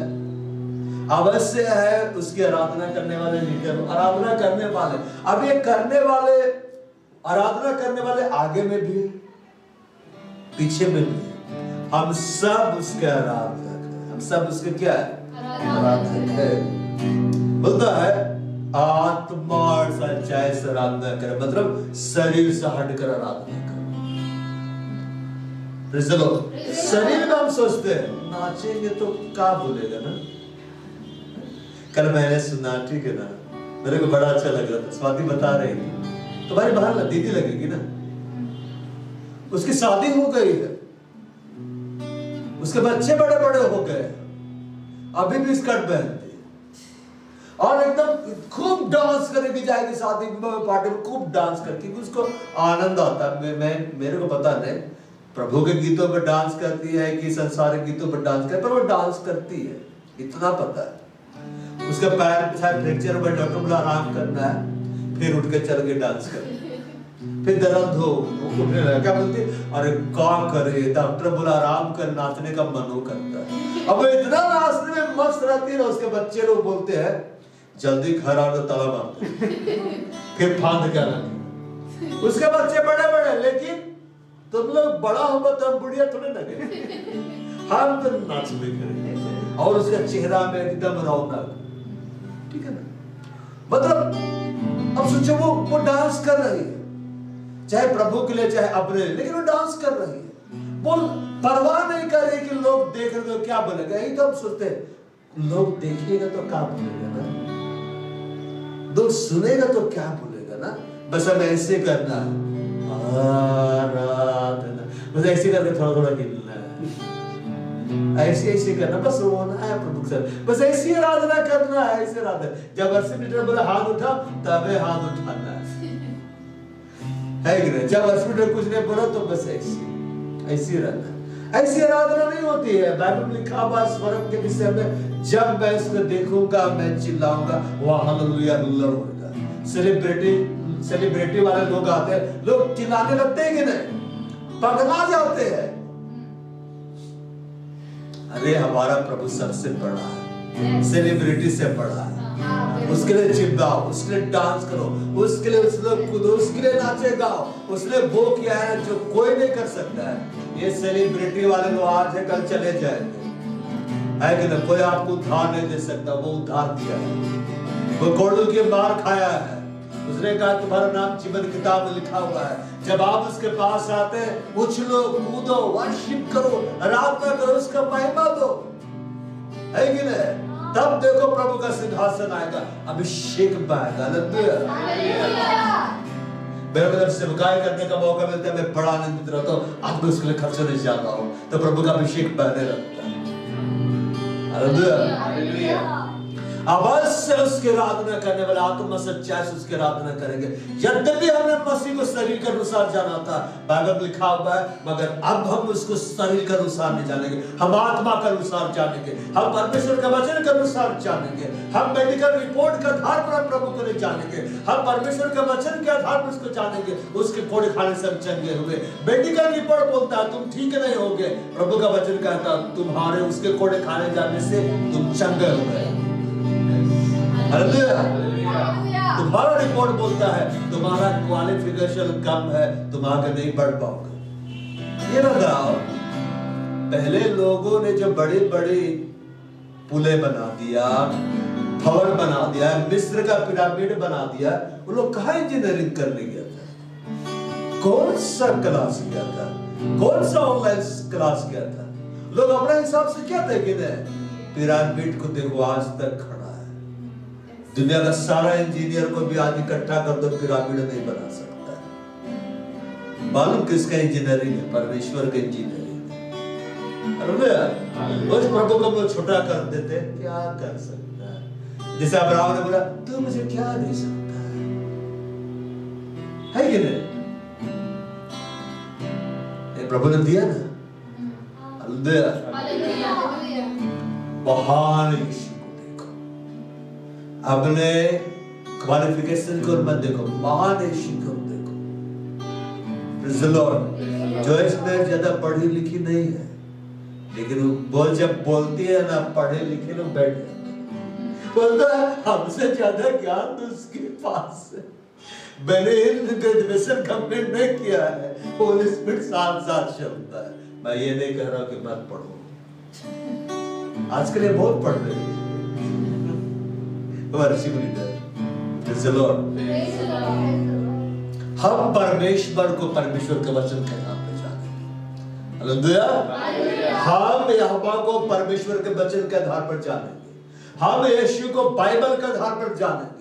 अवश्य है उसकी आराधना करने वाले लीडर, आराधना करने वाले। अब ये करने वाले, आराधना करने वाले आगे में भी, पीछे में भी, हम सब उसके आराधक हैं। हम सब उसके क्या है? आराधक है। बोलता है आत्मा और सच्चाई से आराधना करें, मतलब शरीर से हटकर आराधना करें। शरीर में हम सोचते हैं नाचेंगे तो क्या बोलेगा ना। कल मैंने सुना, ठीक है ना, मेरे को बड़ा अच्छा लग रहा था। स्वाति बता रही थी, तुम्हारी बहन दीदी लगेगी ना, उसकी शादी हो गई है, उसके बच्चे बड़े बड़े हो गए, अभी भी स्कर्ट पहनती है और एकदम खूब डांस करेगी, जाएगी शादी में, पार्टी में खूब डांस करती है, उसको आनंद आता है। मेरे को पता नहीं प्रभु के गीतों पर डांस करती है कि संसारिक गीतों पर डांस करती है, पर वो डांस करती है, इतना पता है। उसका पैर पे शायद फ्रैक्चर हुआ, डॉक्टर बोला आराम करना है, फिर उठ के चल के डांस कर, फिर दर्द हो उठने लगा, क्या बोलती अरे क्या करे, डॉक्टर बोला आराम कर, नाचने का मन हो करता है। अब वो इतना नाचने में मस्त रहती है, उसके बच्चे लोग बोलते हैं जल्दी घर आओ तो ताला मारते, फिर फांद क्या लगे। उसके बच्चे बड़े बड़े, लेकिन तुम लोग बड़ा होगा तो हम बुढ़िया थोड़े लगे, हम तो नाच भी करेंगे। और उसका चेहरा में एकदम रौनक, ठीक है ना। मतलब अब सोचो वो डांस कर रही है, चाहे प्रभु के लिए चाहे अपने लिए, लेकिन वो डांस कर रही है। वो परवाह नहीं कर रही कि लोग देख रहे तो क्या बोलेगा। यही तो हम सोचते हैं, लोग देखेगा तो क्या बोलेगा ना, लोग सुनेगा तो क्या बोलेगा ना। बस हमें ऐसे करना है, बस ऐसे करके थोड़ा थोड़ा हिलना है, ऐसे ऐसे करना, बस रोना है प्रभु सर, बस ऐसी आराधना करना है, ऐसे आराधना। जब वर्षिप लीडर बोले हाथ उठा, तबे हाथ उठाना है कि नहीं। जब वर्षिप लीडर कुछ नहीं बोला तो बस ऐसी रहना। ऐसी आराधना नहीं होती है। बाइबल में लिखा हुआ स्वर्ग के विषय में, जब मैं इसको देखूंगा मैं चिल्लाऊंगा, वह हालेलुया हुल्लड़ होगा। सेलिब्रिटी वाले लोग आते हैं, लोग चिल्लाने लगते हैं कि नहीं, पगला जाते हैं। अरे हमारा प्रभु सबसे बड़ा है, सेलिब्रिटी से बड़ा है। उसके लिए चिल्लाओ, उसके लिए डांस करो, उसके लिए कूदो, उसके लिए नाचे गाओ। उसने वो किया है जो कोई नहीं कर सकता है। ये सेलिब्रिटी वाले लोग आज है कल चले जाएंगे, है कि नहीं। कोई आपको उद्धार नहीं दे सकता, वो उद्धार दिया है। वो कोड़ू की मार खाया है, उसने कहा तुम्हारा नाम जीवन किताब में लिखा हुआ है। जब आप उसके पास आते हैं, उछलो कूदो, वर्शिप करो, आराधना करो, उसका महिमा दो, है कि नहीं। तब देखो प्रभु का सिंहासन आएगा, अभिषेक पाएगा। मेरे को जब सेवकाई करने का मौका मिलता है, मैं बड़ा आनंदित रहता हूँ। आज मैं उसके लिए खर्च नहीं जाता हूँ, तो प्रभु का अभिषेक बहने लगता है। हालेलुया। अवश्य उसकी आराधना करने वाले आत्मा सच्चाई से उसकी आराधना करेंगे। यद्यपि हमने मसीह को शरीर के अनुसार जाना था, बाइबल में लिखा हुआ है, मगर अब हम उसको शरीर के अनुसार नहीं जानेंगे, हम आत्मा के अनुसार जानेंगे, हम परमेश्वर के वचन के अनुसार जानेंगे, हम मेडिकल रिपोर्ट के आधार पर हम प्रभु को नहीं जानेंगे, हम परमेश्वर के वचन के आधार पर उसको जानेंगे। उसके कोड़े खाने से हम चंगे हुए। मेडिकल रिपोर्ट बोलता है तुम ठीक नहीं होगे, प्रभु का वचन कहता है तुम्हारे उसके कोड़े खाने जाने से तुम चंगे हो गए। तुम्हारा रिपोर्ट बोलता है तुम्हारा क्वालिफिकेशन कम है, तुम आगे नहीं बढ़ पाओगे। ये बताओ, पहले लोगों ने जो बड़ी बड़ी पुलें बना दिया, भवन बना दिया, मिस्र का पिरामिड बना दिया, वो लोग कहाँ इंजीनियरिंग करने गया था? कौन सा क्लास किया था? कौन सा ऑनलाइन क्लास किया था? लोग अपने हिसाब से क्या देखे थे? पिरामिड को देखो आज तक खड़ा है। दुनिया का सारा इंजीनियर को भी आज इकट्ठा कर दो, पिरामिड नहीं बना सकता। मालूम किसका इंजीनियरिंग है? परमेश्वर का इंजीनियरिंग है। उस प्रभु को वो छोटा कर देते, क्या कर सकता है? जैसे अब्राहम ने बोला तू मुझे क्या दे सकता है कि नहीं? प्रभु ने दिया ना। महान यीशु को देखो, अपने क्वालिफिकेशन को मत देखो, महान यीशु को देखो। Praise the Lord. जो इसमें ज्यादा पढ़ी लिखी नहीं है, लेकिन वो जब बोलती है ना, पढ़े लिखे लोग बैठ जाते हैं। बोलता है हमसे ज्यादा ज्ञान तो उसके पास है। मैंने ग्रेजुएशन कंप्लीट नहीं किया है, होली स्पिरिट साथ साथ चलता है। मैं ये नहीं कह रहा कि मत पढ़ो, आजकल ये बहुत पढ़ रही है। Praise the Lord. हम परमेश्वर को परमेश्वर के वचन के नाम पे जानेंगे। हालेलुया। हम यहोवा को परमेश्वर के वचन के आधार पर जानेंगे, हम यीशु को बाइबल के आधार पर जानेंगे,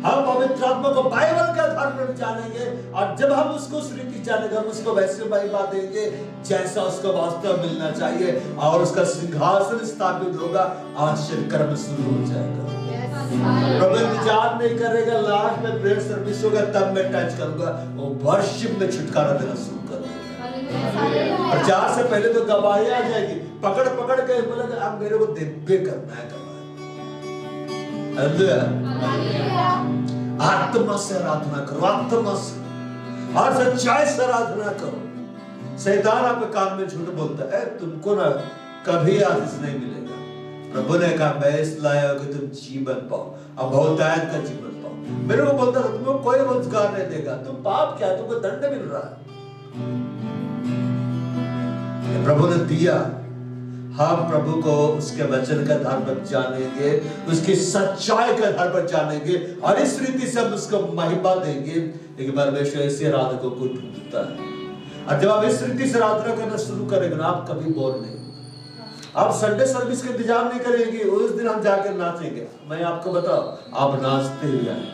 हम पवित्र आत्मा को बाइबल के आधार पर जानेंगे। और जब हम उसको उस रीति जानेंगे, हम उसको वैसे महिमा देंगे जैसा उसको वास्तव मिलना चाहिए, और उसका सिंहासन स्थापित होगा, आश्चर्य कर्म शुरू हो जाएगा। प्रभु इंतजार नहीं करेगा, लास्ट में प्रेयर सर्विस होगा तब मैं टच करूंगा, वो वर्शिप में छुटकारा देना शुरू कर देगा। प्रचार से पहले तो गवाही आ जाएगी, पकड़ पकड़ के बोलेगा अब मेरे को दिव्य करना है गवाही। हालेलुया। आत्मा से आराधना करो, आत्मा से और सच्चाई से आराधना करो। शैतान आपके कान में झूठ बोलता है, तुमको ना कभी आशीष नहीं मिलेगा। प्रभु ने कहा मैं इस लाया कि तुम जीवन पाओ, अब बहुतायत का जीवन पाओ। मेरे को बोलता था तुमको कोई रोजगार नहीं देगा, तुम पाप क्या, तुमको दंड मिल रहा है। प्रभु ने दिया, हम प्रभु को उसके वचन के आधार पर जानेंगे, उसकी सच्चाई के आधार पर जानेंगे और इस रीति से हम उसको महिमा देंगे। लेकिन परमेश्वर ऐसे आराधकों को ढूंढता है और जब आप इस रीति से आराधना करना शुरू करेंगे ना, आप कभी बोर नहीं, आप संडे सर्विस के इंतजार नहीं करेंगे, उस दिन हम जाकर नाचेंगे। मैं आपको बताऊं, आप नाचते हुए आएंगे,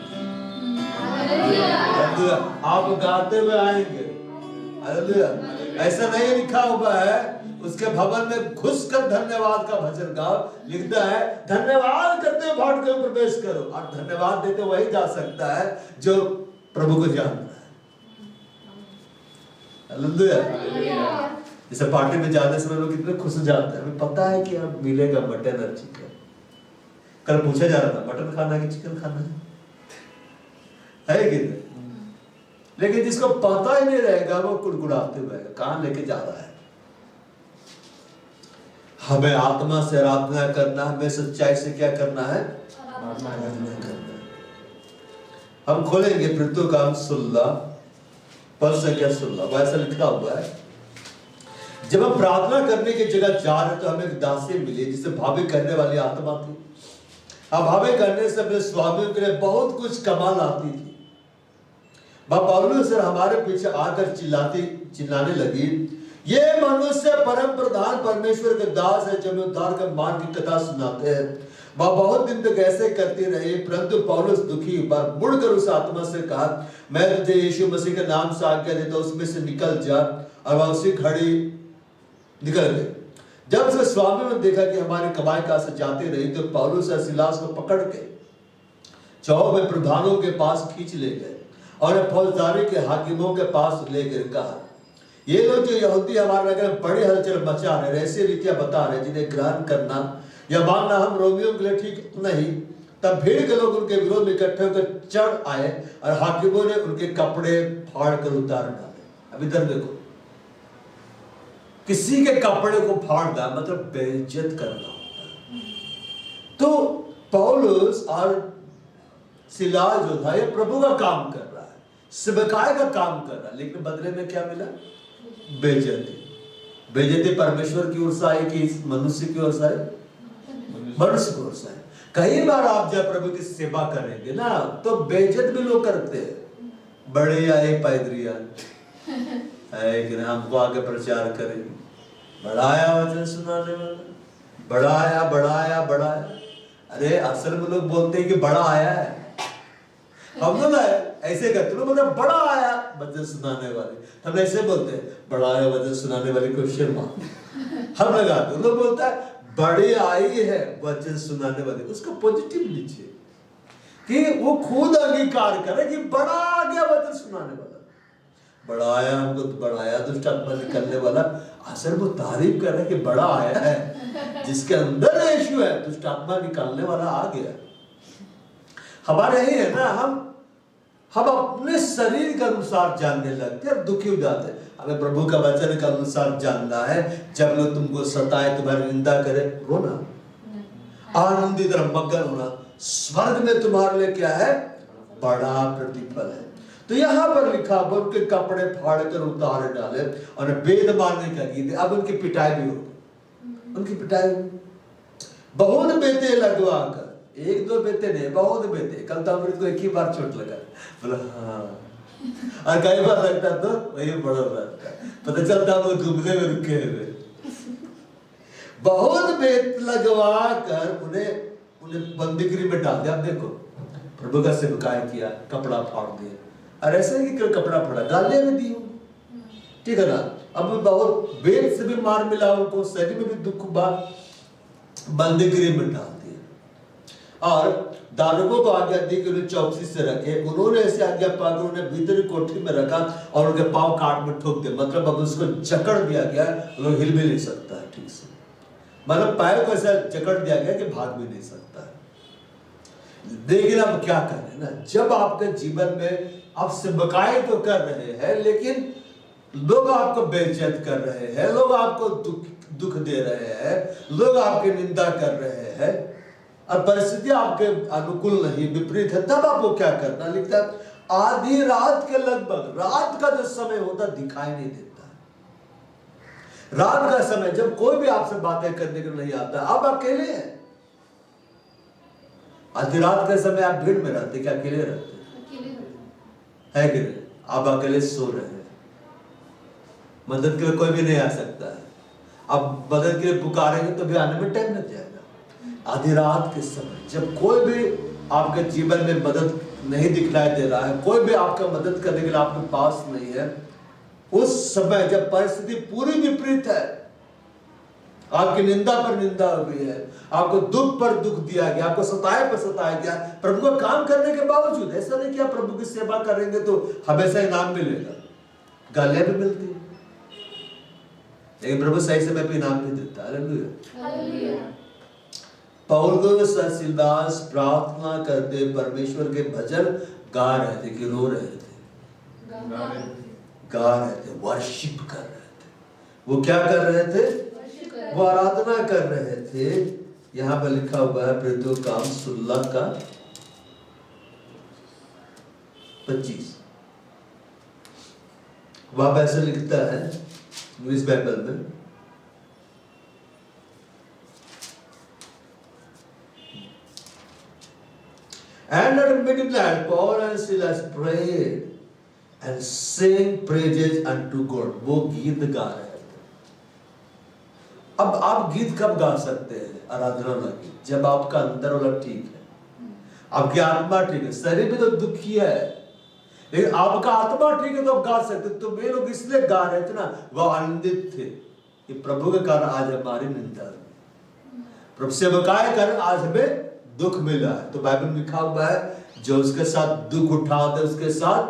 आप गाते हुए आएंगे। ऐसा नहीं लिखा हुआ है उसके भवन में घुसकर धन्यवाद का भजन गाओ, लिखता है धन्यवाद करते हुए भाट में प्रवेश करो। और धन्यवाद देते वही जा सकता है जो प्रभु को जानता है। हालेलुया। जैसे पार्टी में जाने से लोग कितने खुश हो जाते हैं, हमें पता है कि अब मिलेगा मटन और चिकन। कल पूछा जा रहा था मटन खाना है कि चिकन खाना है कि नहीं? लेकिन जिसको पता ही नहीं रहेगा वो कुड़कुड़ाते हुए कहां लेके जा रहा है। हमें आत्मा से आराधना करना, हमें सच्चाई से क्या करना है, आराधना करना। हम खोलेंगे प्रीतु काम 16 पद से क्या 16 वैसा लिखा हुआ है। जब हम प्रार्थना करने की जगह जा रहे तो हमें एक दासी मिली जिसे भावे करने वाली आत्मा थी। अब भावे करने से अपने स्वामियों के लिए बहुत कुछ कमाल आती थी। पौलुस सर हमारे पीछे आकर चिल्लाने लगी, ये मनुष्य परम प्रधान परमेश्वर के दास है, जब उद्धार का मार्ग की कथा सुनाते हैं। वह बहुत दिन तक ऐसे करती रही, परंतु पौलुस दुखी बार मुड़कर उस आत्मा से कहा, मैं तुझे यीशु मसीह के नाम से आज्ञा देता हूं, उसमें से निकल जा। और वह उसी घड़ी निकल गए। जब उसके स्वामी ने देखा कि हमारी कमाई कहां से जाती रही, तो पौलुस और सिलास को पकड़ के चौक में प्रधानों के पास खींच ले गए और फौजदारी के हाकिमों के पास लेकर कहा, ये लोग जो यहूदी हमारे नगर में बड़ी हलचल मचा रहे, ऐसी रीतियां बता रहे जिन्हें ग्रहण करना या मानना हम रोमियों के लिए ठीक नहीं। तब भीड़ के लोग उनके विरोध में इकट्ठे होकर चढ़ आए और हाकिमों ने उनके कपड़े फाड़ कर उतार डाले। अब इधर देखो, किसी के कपड़े को फाड़ना मतलब बेइज्जत करना होता है। तो पौलुस और सिलास जो था ये प्रभु का काम कर रहा है, सेवकाई का काम कर रहा है, लेकिन बदले में क्या मिला, बेइज्जती। बेइज्जती परमेश्वर की ओर से आई कि मनुष्य की ओर से आई, मनुष्य की ओर से आई। कई बार आप जब प्रभु की सेवा करेंगे ना तो बेइज्जत भी लोग करते हैं, बड़े आए पैदरिया है कि हमको आगे प्रचार करेंगे, बढ़ाया वचन सुनाने वाला, बढ़ाया बढ़ाया बढ़ाया। अरे असल में लोग बोलते हैं कि बड़ा आया है, हम लोग ऐसे करते लोग बोलते बड़ा आया वचन सुनाने वाले, हम ऐसे बोलते हैं बड़ा आया वचन सुनाने वाले क्वेश्चन मार्क हम लगाते। लोग बोलता है बड़ी आई है वचन सुनाने वाले, उसका पॉजिटिव लीजिए कि वो खुद अंगीकार करे कि बड़ा आ गया वचन सुनाने वाला, बड़ा आया, हमको बढ़ाया दुष्ट आत्मा निकलने वाला। असल वो तारीफ कर रहे कि बड़ा आया है, जिसके अंदर यीशु है, दुष्ट आत्मा निकालने वाला आ गया। हमारे यही है ना, हम अपने शरीर के अनुसार जानने लगते हैं और दुखी हो जाते हैं। हमें प्रभु का वचन के अनुसार जानना है। जब लोग तुमको सताए, तुम्हारी निंदा करे, रोना, आनंदित और मगन होना, स्वर्ग में तुम्हारे लिए क्या है, बड़ा प्रतिफल है। तो यहाँ पर लिखा उनके कपड़े फाड़ कर उतार डाले और वेद मारने का गीत। अब उनकी पिटाई भी होगी, उनकी पिटाई बहुत बेते लगवा कर, एक दो बेते नहीं, बहुत बेते। कल तो अमृत को एक ही बार चोट लगा, बोला हाँ, और कई बार लगता तो वही बड़ा लगता, पता चलता हम लोग घूमने में रुके हुए। बहुत बेत लगवा कर उन्हें बंदीगिरी में डाल दिया। अब देखो प्रभु का सेवकाई किया, कपड़ा फाड़ दिया, और ऐसे ही कि कपड़ा फाड़ा, गालियां भी दी, ठीक है ना। अब बहुत बेत से भी मार मिला उनको, शरीर में भी दुख बात, बंदीगिरी में डाल दिया। और दारोगों को आज्ञा दी कि उन्हें चौकसी से रखे। उन्होंने ऐसे आज्ञा पाकर उन्हें भीतरी कोठरी में रखा और उनके पांव काट में ठोक दिए। मतलब अब उसको जकड़ दिया गया, लोग हिल भी नहीं सकता है ठीक से, मतलब पैर को ऐसा जकड़ दिया गया कि भाग भी नहीं सकता है। लेकिन अब क्या करें ना, जब आपके जीवन में आप सेवकाई तो कर रहे हैं, लेकिन लोग आपको बेइज्जत कर रहे हैं, लोग आपको दुख दे रहे हैं, लोग आपकी निंदा कर रहे हैं और परिस्थिति आपके अनुकूल नहीं, विपरीत है, तब आपको क्या करना? लिखता है आधी रात के लगभग, रात का जो समय होता दिखाई नहीं देता, रात का समय जब कोई भी आपसे बातें करने को नहीं आता, आप अकेले हैं। आधी रात के समय आप भीड़ में रहते क्या अकेले रहते है कि नहीं? आप अकेले सो रहे हैं, मदद के लिए कोई भी नहीं आ सकता है, आप मदद के लिए पुकारेंगे तो भी आने में टाइम लग जाएगा। आधी रात के समय जब कोई भी आपके जीवन में मदद नहीं दिखलाई दे रहा है, कोई भी आपका मदद करने के लिए आपके पास नहीं है, उस समय जब परिस्थिति पूरी विपरीत है, आपकी निंदा पर निंदा हुई है, आपको दुख पर दुख दिया गया, आपको सताए पर सताया गया, प्रभु का काम करने के बावजूद, ऐसा नहीं कि आप प्रभु की सेवा करेंगे तो हमेशा इनाम मिलेगा, गालियां भी मिलती है, लेकिन प्रभु सही समय पे इनाम भी देता है। हालेलुया। पौलुस और सिलवास प्रार्थना करते परमेश्वर के भजन गा रहे थे कि रो रहे थे? गा रहे थे, वर्शिप कर रहे थे। वो क्या कर रहे थे? वो आराधना कर रहे थे। यहां पर लिखा हुआ है प्रेरितों का काम 16 का 25, वहां पर ऐसे लिखता है इंग्लिश बाइबल में, and at midnight Paul and Silas prayed and sang praises unto God। वो गीत गा रहे थे। अब आप गीत कब गा सकते हैं? आराधना में, जब आपका अंदर वाला ठीक है, आपकी आत्मा ठीक है, शरीर भी तो दुखी है, लेकिन आपका आत्मा ठीक है तो आप गा सकते। तो वे लोग इसलिए गा रहे थे ना, वो आनंदित थे कि प्रभु के कारण आज हमारी निंदा हुई, प्रभु सेवकाई के कारण आज हमें दुख मिला है। तो बाइबल में लिखा हुआ है जो उसके साथ दुख उठाते उसके साथ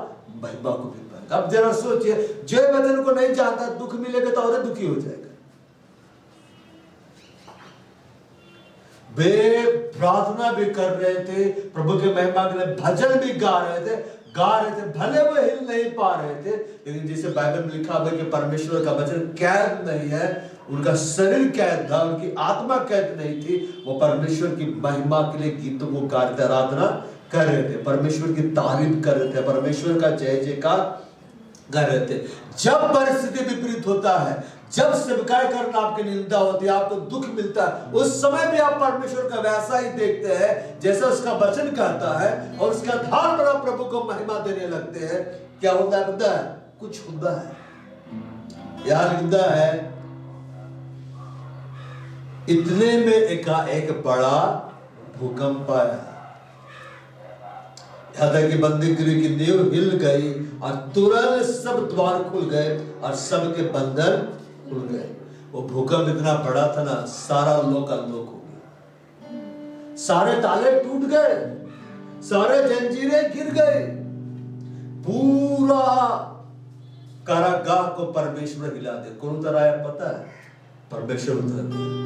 महिमा को भी पाएगा। अब जरा सोचिए, जो वचन को नहीं जानता दुख मिलेगा तो और दुखी हो जाएगा। वे प्रार्थना भी कर रहे थे, प्रभु के महिमा के लिए भजन भी गा रहे थे, भले वो हिल नहीं पा रहे थे, लेकिन जैसे बाइबल में लिखा हुआ है कि परमेश्वर का वचन कैद नहीं है, उनका शरीर कैद था, उनकी आत्मा कैद नहीं थी, वो परमेश्वर की महिमा के लिए गीतों को गा रहे थे, आराधना कर रहे थे, परमेश्वर की तारीफ कर रहे थे, परमेश्वर का जय जयकार कर रहे थे। जब परिस्थिति विपरीत होता है, जब सेवकाई करना आपकी निंदा होती है, आपको दुख मिलता है, उस समय भी आप परमेश्वर का वैसा ही देखते हैं जैसा उसका वचन कहता है, और उसके आधार पर आप प्रभु को महिमा देने लगते हैं। क्या होता है पता है? कुछ होता है। यहां लिखता है इतने में एक बड़ा भूकंप आया, यहां तक कि बंदी गृह की नींव हिल गई और तुरंत सब द्वार खुल गए और सबके बंधन खुल गए। वो भूकंप इतना बड़ा था ना, सारा लोक अनलोक हो गया, सारे ताले टूट गए, सारे जंजीरें गिर गए, पूरा कारागाह को परमेश्वर हिला दे। कौन उतर आया पता है? परमेश्वर उतर गए।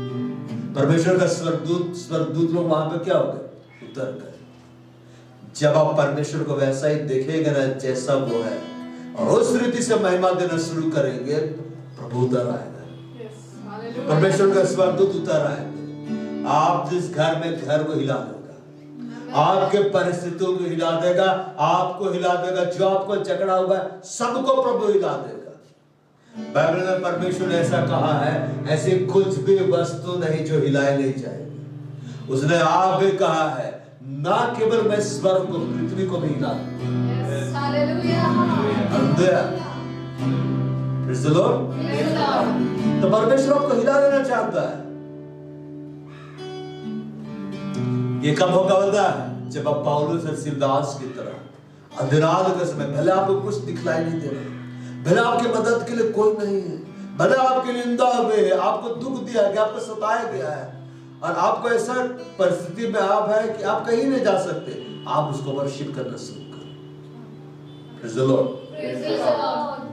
परमेश्वर का स्वर्गदूत लोग वहां पे क्या हो गए? उतर गए। जब आप परमेश्वर को वैसा ही देखेंगे ना जैसा वो है, और उस रीति से महिमा देना शुरू करेंगे, प्रभु उतर आएगा, परमेश्वर का स्वर्गदूत उतर आएगा। आप जिस घर में घर को हिला देगा, आपके परिस्थितियों को हिला देगा, आपको हिला देगा, जो आपको जकड़ा हुआ है सबको प्रभु हिला देगा। बाइबल में परमेश्वर ने ऐसा कहा है, ऐसी कुछ भी वस्तु नहीं जो हिलाई नहीं जाएगी। उसने आप भी कहा है, ना केवल मैं स्वर्ग को पृथ्वी को भी हिला तो परमेश्वर आपको हिला देना चाहता है। ये कब होगा पता है? जब आप पौलुस और सिलवास की तरह अंधेरात के समय, भले आपको कुछ दिखलाई नहीं दे रहा, भले आपकी मदद के लिए कोई नहीं है, भले आपकी निंदा हुई है, आपको दुख दिया गया, आपको सताया गया है, और आपको ऐसा परिस्थिति में आप है कि आप कहीं नहीं जा सकते, आप उसको वर्शिप करना शुरू करें। Praise the Lord.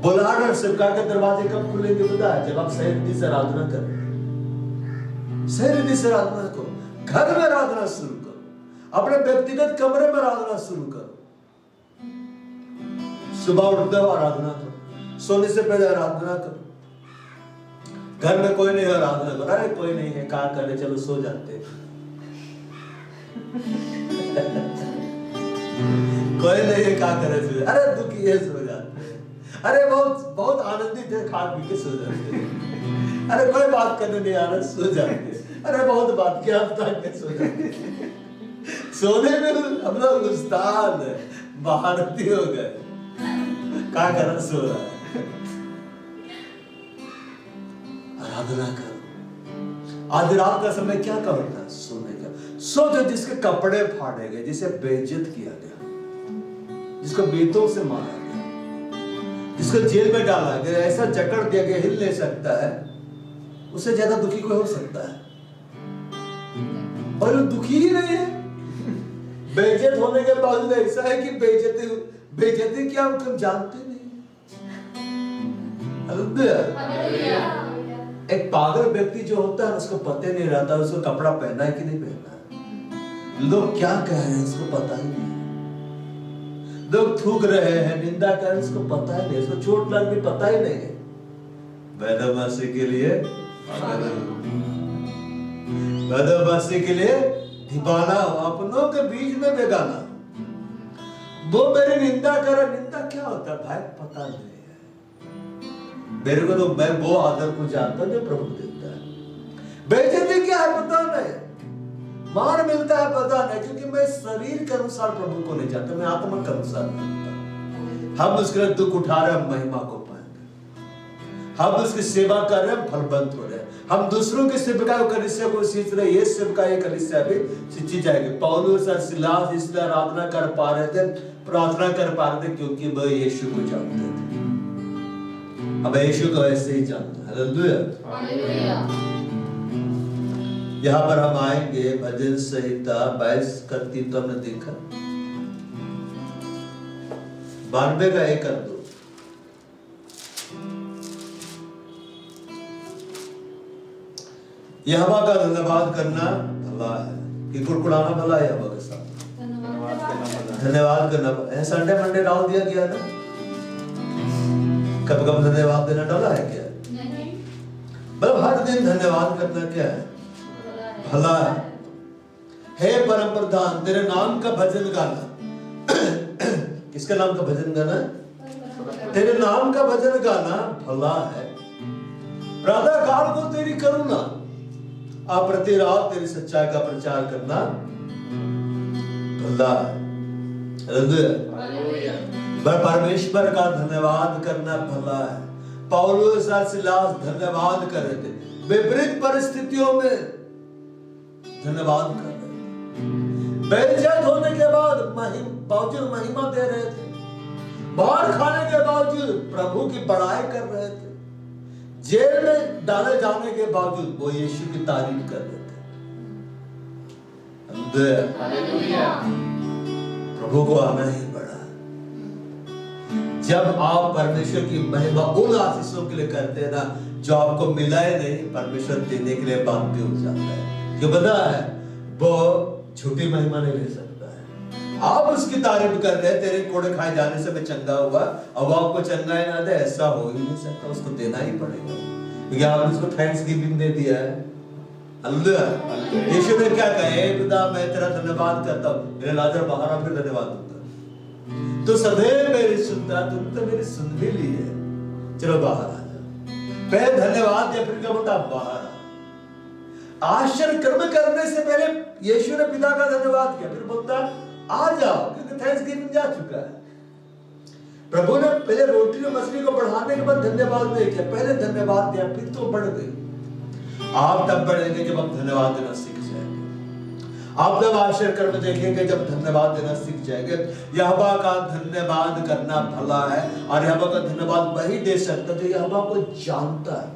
बुलाहट और सेवकाई के दरवाजे कब खुलेंगे पता है? जब आप सही रीति से आराधना करें, सही रीति से आराधना करो, घर में आराधना शुरू करो, अपने व्यक्तिगत कमरे में आराधना शुरू करो। सुबह उठते हो आराधना करो, सोने से पहले आराधना करो। घर में कोई नहीं है आराधना करो, अरे कोई नहीं है क्या करे चलो सो जाते कोई नहीं है क्या करे सो जाते, अरे दुखी है सो जाते, अरे बहुत बहुत आनंदित है खा पी के सो जाते, अरे कोई बात करने नहीं आ रहा सो जाते, अरे बहुत बात किया के सो जाते। सोने में हम लोग उस्ताद है, महारथी हो गए, क्या करना सो रहा है। आराधना करो। आधी रात का समय क्या करना है? सोने का। सो जो जिसके कपड़े फाड़े गए, जिसे बेइज्जत किया गया, जिसको बेतों से मारा गया, जिसको जेल में डाला गया, ऐसा जकड़ दिया गया हिल नहीं सकता है, उससे ज्यादा दुखी कोई हो सकता है? और दुखी ही नहीं है। बेइज्जत होने के बावजूद ऐसा है कि बेइज्जती क्या हम जानते नहीं। एक पागल व्यक्ति जो होता है उसको पता नहीं रहता उसको कपड़ा पहना है कि नहीं पहना है, लोग क्या कह रहे हैं उसको पता ही नहीं, लोग थूक रहे हैं, निंदा कर रहे हैं उसको पता ही नहीं, उसको चोट लग भी पता ही नहीं है। वेदवासी के लिए वेदवासी के लिए दीवाना हो, अपनों के बीच में बेगाना। वो मेरी निंदा करे, निंदा क्या होता है भाई पता नहीं है मेरे को, तो मैं वो आदर को जानता जो प्रभु देता है। बेइज्जती क्या है पता नहीं, मार मिलता है पता नहीं, क्योंकि मैं शरीर के अनुसार प्रभु को नहीं जानता, मैं आत्मा के अनुसार जानता। हम उसके दुख उठा रहे हैं, महिमा को पाएंगे, हम उसकी सेवा कर रहे हैं, फलवंत हो रहे हैं, हम दूसरों की सेविका कलीसिया को सींच रहे, ये सेविका ये कलीसिया भी सींची जाएगी। पौलुस और सिलास इसलिए आराधना कर पा रहे थे, प्रार्थना कर पा रहे थे क्योंकि वह यीशु को जानते थे। अब यीशु को ऐसे ही जानता है। हालेलुया। यहाँ पर हम आएंगे भजन संहिता 22 का 3 तो हमने देखा, 92 का 1 और 2। यहोवा का धन्यवाद करना भला है कि कुड़कुड़ाना भला है। यहोवा के साथ धन्यवाद करना। संडे मंडे डाल दिया गया ना, कब कब धन्यवाद देना डाला है क्या? नहीं। मतलब हर दिन धन्यवाद करना क्या है? भला है। हे परम प्रधान तेरे नाम का भजन गाना। किसके नाम का भजन गाना? तेरे नाम का भजन गाना भला है। प्रातः काल को तेरी करुणा, प्रति रात तेरी सच्चाई का प्रचार करना भला है। परमेश्वर का धन्यवाद करना भला है। पौलुस और सिलास धन्यवाद कर रहे थे, विपरीत परिस्थितियों में धन्यवाद कर रहे थे। बेइज्जत होने के बावजूद महिमा दे रहे थे, मार खाने के बावजूद प्रभु की बड़ाई कर रहे थे, जेल में डाले जाने के बावजूद वो यीशु की तारीफ कर रहे थे। प्रभु को आना ही बड़ा। जब आप परमेश्वर की महिमा उन आशीषों के लिए करते हैं ना जो आपको मिला ही नहीं, परमेश्वर देने के लिए बाध्य हो जाता है। क्यों पता है? वो झूठी महिमा नहीं ले सकता है। आप उसकी तारीफ कर रहे हैं, तेरे कोड़े खाए जाने से मैं चंगा हुआ, अब आपको चंगा ही ना दे, ऐसा हो ही नहीं सकता, उसको देना ही पड़ेगा, क्योंकि आपने उसको थैंक्सगिविंग दे दिया है। अल्लाह यीशु ने क्या कहा? हे पिता मैं तेरा धन्यवाद करता हूँ, मेरे लाजर बाहर आ फिर धन्यवाद दूंगा, तो सदैव मेरी सुनता, तुम तो मेरी सुन भी ली है, चलो बाहर आ जाओ। पहले धन्यवाद दिया, फिर क्या बोलता बाहर आ। आश्चर्य कर्म करने से पहले यीशु ने पिता का धन्यवाद किया, फिर बोलता आ जाओ, क्योंकि थैंक्सगिविंग जा चुका है। प्रभु ने पहले रोटी और मछली को बढ़ाने के बाद धन्यवाद नहीं किया, पहले धन्यवाद दिया फिर तो बढ़ गई। आप तब बढ़ेंगे जब आप धन्यवाद देना सीख जाएंगे। आप जब आश्चर्य कर्म देखेंगे जब धन्यवाद देना सीख जाएंगे। यहोवा का धन्यवाद करना भला है, और यहोवा का धन्यवाद वही दे सकता है जो यहोवा को जानता है।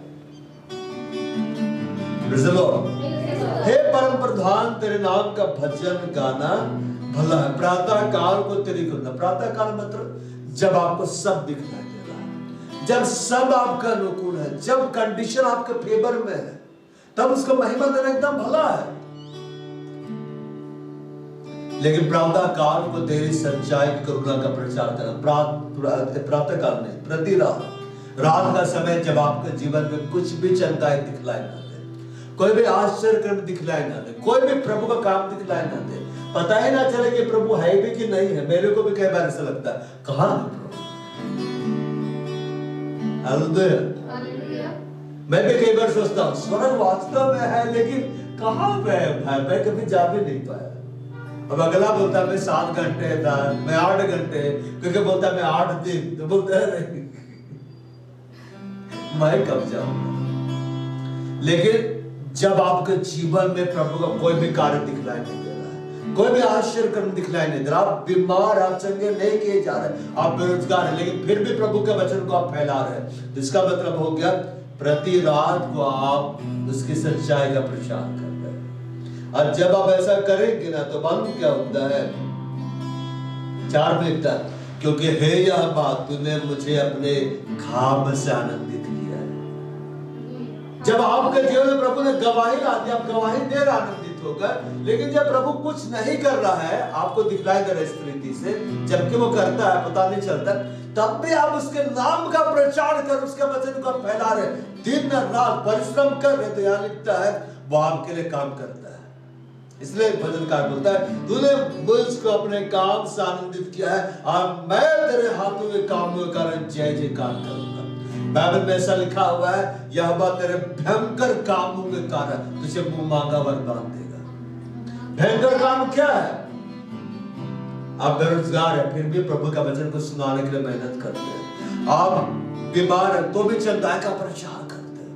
हे परम प्रधान तेरे नाम का भजन गाना भला है। प्रातः काल को तेरी करुणा, प्रातः काल मतलब जब आपको सब दिखना दे रहा है, जब सब आपका अनुकूल है, जब कंडीशन आपके फेवर में है, तब उसको महिमा देना एकदम भला है। लेकिन प्रातः काल को तेरी सच्चाई की करुणा का प्रचार करना। प्रातः काल में प्रति रात का समय जब आपके जीवन में कुछ भी चमत्कार दिखलाई ना दे, कोई भी आश्चर्य कर्म दिखलाई ना दे, कोई भी प्रभु का काम दिखलाई ना दे, पता ही ना चले कि प्रभु है भी कि नहीं है। मेरे को भी कई बार ऐसा लगता है, कहाँ है प्रभु? हालेलुया। मैं भी कई बार सोचता हूँ स्वर्ग वास्तव में है, लेकिन कहाँ पे है? मैं कभी जा भी नहीं पाया। अब अगला बोलता मैं 7 घंटे था, मैं 8 घंटे, क्योंकि बोलता मैं 8 दिन, तो बोलता है नहीं मैं कब जाऊंगा। लेकिन जब आपके जीवन में प्रभु का कोई भी कार्य दिखलाई नहीं दे रहा है, कोई भी आश्चर्य कर्म दिखलाई नहीं दे रहा, आप बीमार, आप चंगे नहीं किए जा रहे, आप बेरोजगार हैं, लेकिन फिर भी प्रभु के वचन को आप फैला रहे हैं, तो इसका मतलब हो गया प्रति रात को आप उसकी सच्चाई का प्रचार कर रहे हैं। और जब आप ऐसा करेंगे ना, तो मालूम क्या होता है? 4 में लिखता है, क्योंकि हे यह बात तूने मुझे अपने घाव से आनंदित किया है। जब आपके जीवन में प्रभु ने गवाही ला दी, आप गवाही देर आनंदित होकर, लेकिन जब प्रभु कुछ नहीं कर रहा है, आपको दिखलाई दे रहा है इस रीति से, जबकि वो करता है पता नहीं चलता, तब भी आप उसके नाम का प्रचार कर, उसके वचन को फैला रहे, दिन रात परिश्रम कर रहे, तो यहाँ लिखता है वो आपके लिए काम करता है। इसलिए भजनकार बोलता है, तूने मुझको अपने काम से आनंदित किया है और मैं तेरे हाथों के कामों के कारण जय जयकार करूंगा। बाइबल में ऐसा लिखा हुआ है, यह बात तेरे भयंकर कामों के कारण तुझे मुंह मांगा वरदान देगा। भयंकर काम क्या है? आप बेरोजगार है, फिर भी प्रभु का वचन को सुनाने के लिए मेहनत करते हैं। आप बीमार है, तो भी चंदाई का प्रचार करते हैं।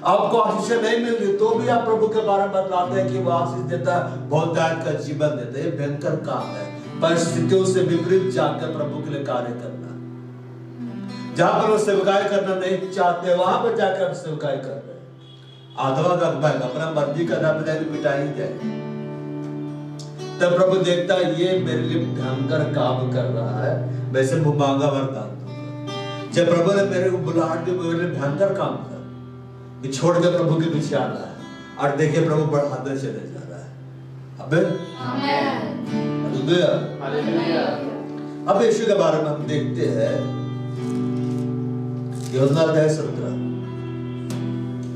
आपको आशीष नहीं मिल रही, तो भी आप प्रभु के बारे में बतलाते हैं कि वो आशीष देता है, बहुतायत का जीवन देता है। ये भयंकर काम है, परिस्थितियों से विपरीत जाकर प्रभु के लिए कार्य करना। जहां पर वो सेवकाई करना नहीं चाहते, वहां पर जाकर आप सेवकाई कर रहे हैं। आत्मा का भाई अपना मर्जी करना पड़ता है, मिटाई जाए। तब प्रभु देखता है ये मेरे लिए भयंकर काम कर रहा है, वैसे मुंह मांगा वरदान दूंगा। जब प्रभु ने मेरे को बुलाहट दी, मेरे लिए भयंकर काम था, ये छोड़ के प्रभु के पीछे आ रहा है, और देखिए प्रभु बढ़ाते चले जा रहा है। अबे हालेलुया। अब यीशु के बारे में हम देखते हैं, यूहन्ना अध्याय 17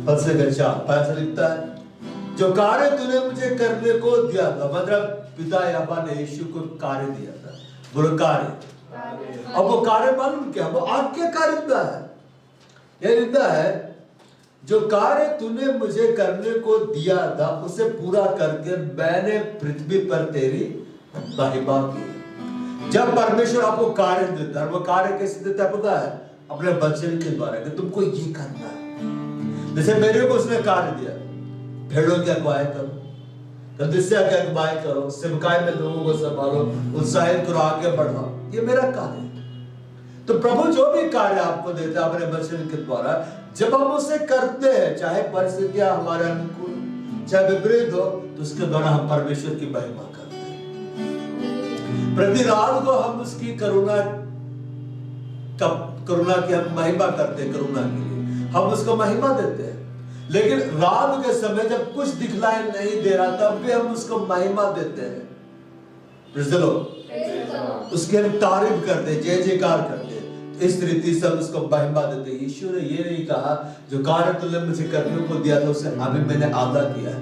पद से 4 लिखता है, जो कार्य तूने मुझे करने को दिया था, मतलब पिता याबा ने यीशु को कार्य दिया था, वो कार्य। अब वो कार्य मालूम क्या? वो आज्ञाकारिता है। यह लिखता है, जो कार्य तूने मुझे करने को दिया था उसे पूरा करके मैंने पृथ्वी पर तेरी महिमा की। जब परमेश्वर आपको कार्य देता है, वो कार्य कैसे देता है पता है? अपने वचन के द्वारा, कि तुमको ये करना है। जैसे मेरे को उसने कार्य दिया, भेड़ों की अगुवाई करो, कलीसिया की अगुवाई करो, सेवकाई में लोगों को संभालो, उत्साहित करो, आगे बढ़ाओ, ये मेरा कार्य है। तो प्रभु जो भी कार्य आपको देता है अपने वचन के द्वारा, जब हम उसे करते हैं, चाहे परिस्थितियां हमारे अनुकूल चाहे विपरीत हो, तो उसके द्वारा हम परमेश्वर की महिमा करते हैं। प्रति रात को हम उसकी करुणा की हम महिमा करते हैं, करुणा के लिए हम उसको महिमा देते हैं। लेकिन रात के समय जब कुछ दिखलाई नहीं दे रहा, तब भी हम उसको महिमा देते हैं, उसकी हम तारीफ करते हैं, जय जयकार करते हैं। इस रीति से हम उसको महिमा देते हैं। यीशु ने ये नहीं कहा, जो कार्य तूने मुझे करने को दिया था उसे अभी मैंने आधा किया है,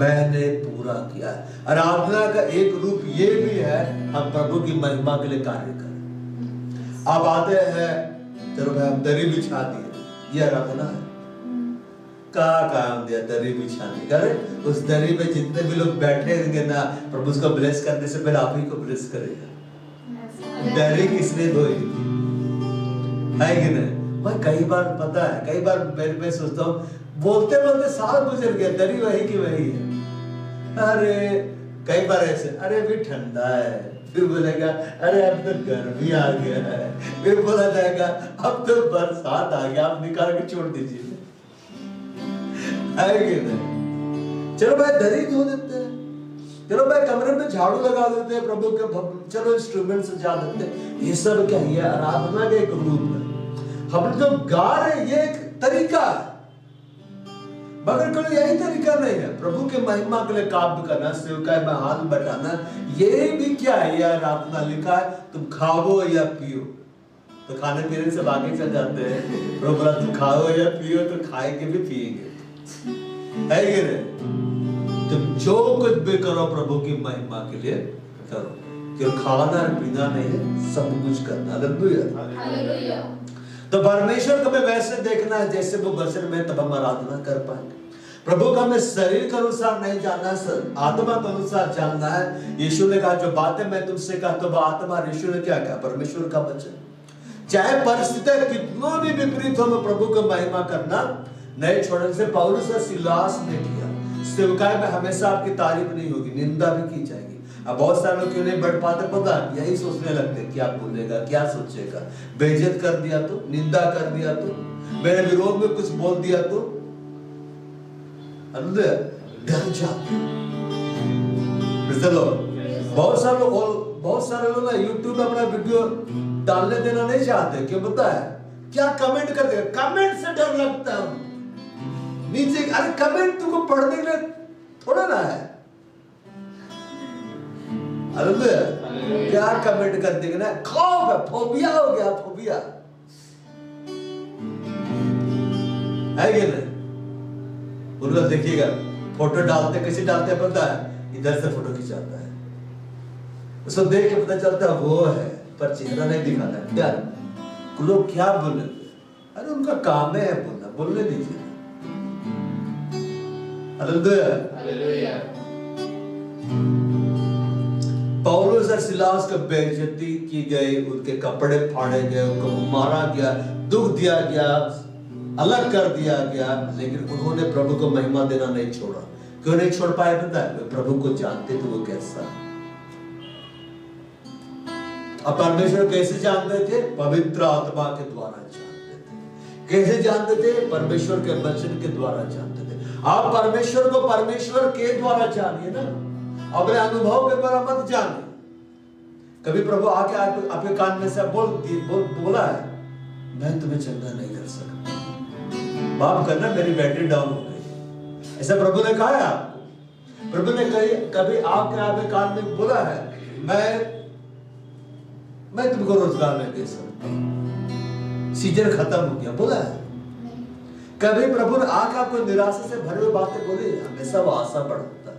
मैंने पूरा किया है। आराधना का एक रूप ये भी है, हम प्रभु की महिमा के लिए कार्य करें। आप आते हैं, चलो भाई हम दरी बिछा दिए, ये आराधना है। का काम दिया दरी बिछाने का, उस दरी में जितने भी लोग बैठे होंगे ना, प्रभु उसको ब्लेस करने से पहले आप ही को ब्लेस करेगा। दरी किसने धोई है कि नहीं? मैं कई बार पता है, कई बार मैं सोचता हूँ, बोलते बोलते साल गुजर गया, दरी वही की वही है। अरे कई बार ऐसे, अरे भी ठंडा है, फिर बोलेगा अरे अब तो गर्मी आ गया है, फिर बोला जाएगा अब तो बरसात आ गया, आप निकाल के छोड़ दीजिए। चलो भाई दरी धो देते हैं, चलो भाई कमरे में झाड़ू लगा देते हैं, प्रभु के चलो इंस्ट्रूमेंट सजा देते हैं। ये सब क्या है? आराधना का एक रूप है। हम जो गा रहे ये एक तरीका है। मगर कोई यही तरीका नहीं है प्रभु के महिमा के लिए काम करना, सेवकाई में हाथ बटाना। ये भी क्या है यार, अपना लिखा है तुम खाओ या पियो, तो खाने पीने से आगे चल जाते हैं। प्रभु बोला तुम खाओ या पियो, तो खाएंगे भी पिएंगे, है कि नहीं? तुम जो कुछ भी करो प्रभु की महिमा के लिए करो, क्योंकि खाना पीना नहीं है, सब कुछ करना। हालेलुया। तो परमेश्वर को हमें वैसे देखना है जैसे वो वचन में, तब हम आराधना कर पाएंगे। प्रभु का हमें शरीर के अनुसार नहीं जानना है, आत्मा के अनुसार जानना है। यीशु ने कहा जो बातें मैं तुमसे कहता हूं आत्मा, यीशु ने क्या कहा? परमेश्वर का वचन। चाहे परिस्थितियां कितना भी विपरीत हो, प्रभु को महिमा करना नहीं छोड़ने से पौलुस और सिलास ने किया। सेवकाई में हमेशा आपकी तारीफ नहीं होगी, निंदा भी की जाएगी। अब बहुत सारे लोग क्यों नहीं बढ़ पाते पता, यही सोचने लगते क्या बोलेगा, क्या सोचेगा, बेइज्जत कर दिया तो, निंदा कर दिया तो, मेरे विरोध में कुछ बोल दिया तो, डर जाते। बहुत सारे लोग ना यूट्यूब में अपना वीडियो डालने देना नहीं चाहते, क्यों पता है? क्या कमेंट कर देगा, कमेंट से डर लगता है नीचे। अरे कमेंट तुमको पढ़ने के लिए थोड़ा ना है, क्या कमेंट कर देंगे ना, खौफ है, फोबिया हो गया, फोबिया है कि नहीं? उनको देखिएगा फोटो डालते, कैसे डालते हैं पता है? इधर से फोटो खिंचाता है, उसको देख के पता चलता है वो है, पर चेहरा नहीं दिखाता है। क्या लोग क्या बोलेंगे? अरे उनका काम है बोलना, बोलने दीजिए। हालेलुया। पौलुस और सिलास को बेइज्जती की गई, उनके कपड़े फाड़े गए, उनको मारा गया, दुख दिया गया, अलग कर दिया गया, लेकिन उन्होंने प्रभु को महिमा देना नहीं छोड़ा। क्यों नहीं छोड़ पाए पता है? वे प्रभु को जानते थे वो कैसा है। अब परमेश्वर कैसे जानते थे? पवित्र आत्मा के द्वारा जानते थे। कैसे जानते थे? परमेश्वर के वचन के द्वारा जानते थे। आप परमेश्वर को परमेश्वर के द्वारा जानिए ना, अपने अनुभव के द्वारा मत जानिए। कभी प्रभु आके आपके कान में से बोला है मैं तुम्हें चंगा नहीं कर सकता, माफ करना मेरी बैटरी डाउन हो गई, ऐसा प्रभु ने कहा है आपको? प्रभु ने कभी आपके कान में बोला है मैं तुमको रोजगार नहीं दे सकता, सीजन खत्म हो गया, बोला है? कभी प्रभु ने आके आपको निराशा से भरे हुए बातें बोली? हमेशा वो आशा बढ़ता है।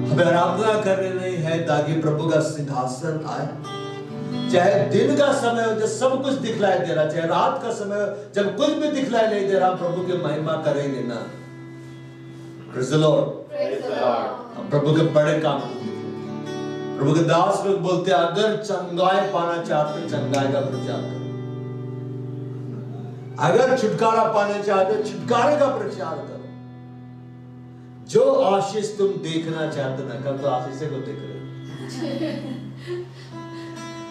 हमें आराधना करनी नहीं है ताकि प्रभु का सिंहासन आए। चाहे दिन का समय हो जब सब कुछ दिखलाई दे रहा, चाहे रात का समय हो जब कुछ भी दिखलाई नहीं दे रहा, प्रभु की महिमा करेंगे ना। Praise the Lord। हम प्रभु के बड़े काम करते हैं। प्रभु के दास लोग बोलते हैं अगर चंगाई पाना चाहते चंगाई का प्रचार करो, अगर छुटकारा पाना चाहते छुटकारे का प्रचार करो, जो आशीष तुम देखना चाहते ना, कल तो आशीष को देख रहे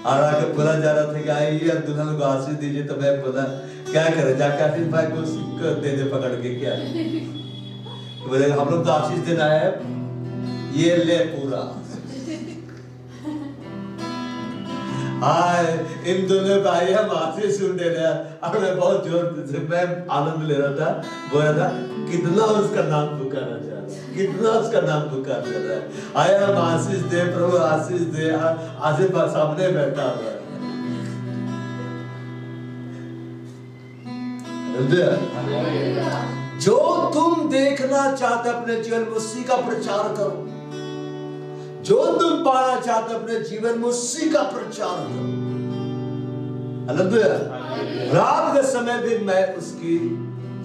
और आगे बोला जा रहा था कि आइए दुल्हन को आशीष दीजिए, तो मैं बोला क्या करे, जाके आशीष भाई को दे दे पकड़ के, क्या बोले हम लोग तो आशीष देना है, ये ले पूरा। इन दोनों भाई हम आशीष सुन ले रहे हैं और मैं बहुत जोर से मैं आनंद ले रहा था, बोल रहा था कितना उसका नाम पुकारा जा रहा है, कितना उसका नाम पुकारा जा रहा है। आया हम आशीष दे प्रभु, आशीष दे। आशीष सामने बैठा हुआ है। जो तुम देखना चाहते अपने जीवन में उसी का प्रचार करो, जो तुम पाना चाहते अपने जीवन में उसी का प्रचार करो। हालेलुया। रात के समय भी मैं उसकी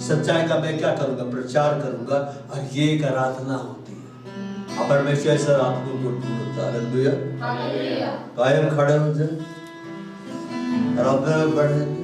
सच्चाई का मैं क्या करूंगा, प्रचार करूंगा, और ये एक आराधना होती है। परमेश्वर ऐसा रात को होता है। हालेलुया। तो आइए हम खड़े हो जाए, आराधना में बढ़ेंगे।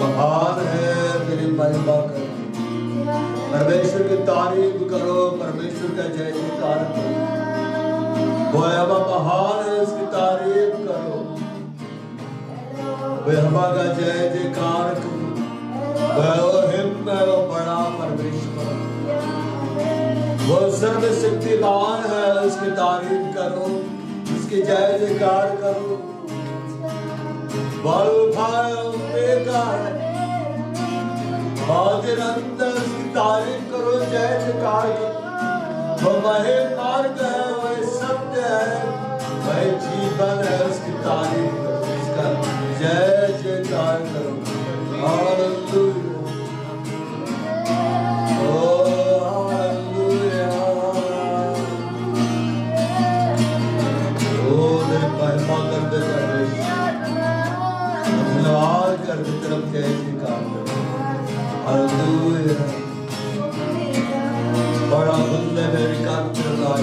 महान है तेरी महिमा करो, परमेश्वर की तारीफ करो, परमेश्वर का जय जयकार करो। वो यहोवा महान है, उसकी तारीफ करो। वो यहोवा का जय जयकार करो। वो हिम्म है, वो बड़ा परमेश्वर, वो सर्वशक्तिमान है, उसकी तारीफ करो, उसकी जय जयकार करो। बल उठाए का है, हाजिर अंदर उसकी तारीफ करो, जय जयकार करो। वो वही मार्ग है, वही सत्य है, वही जीवन है, उसकी तारीफ करो, उसका जय जयकार करो। हालेलुया, ओ हालेलुया, ओ मेरे महिमा करते धन्यवाद करते तरफ जय जयकार करो। हालेलुया, बड़ा बंदे मेरी काम चल रहा है,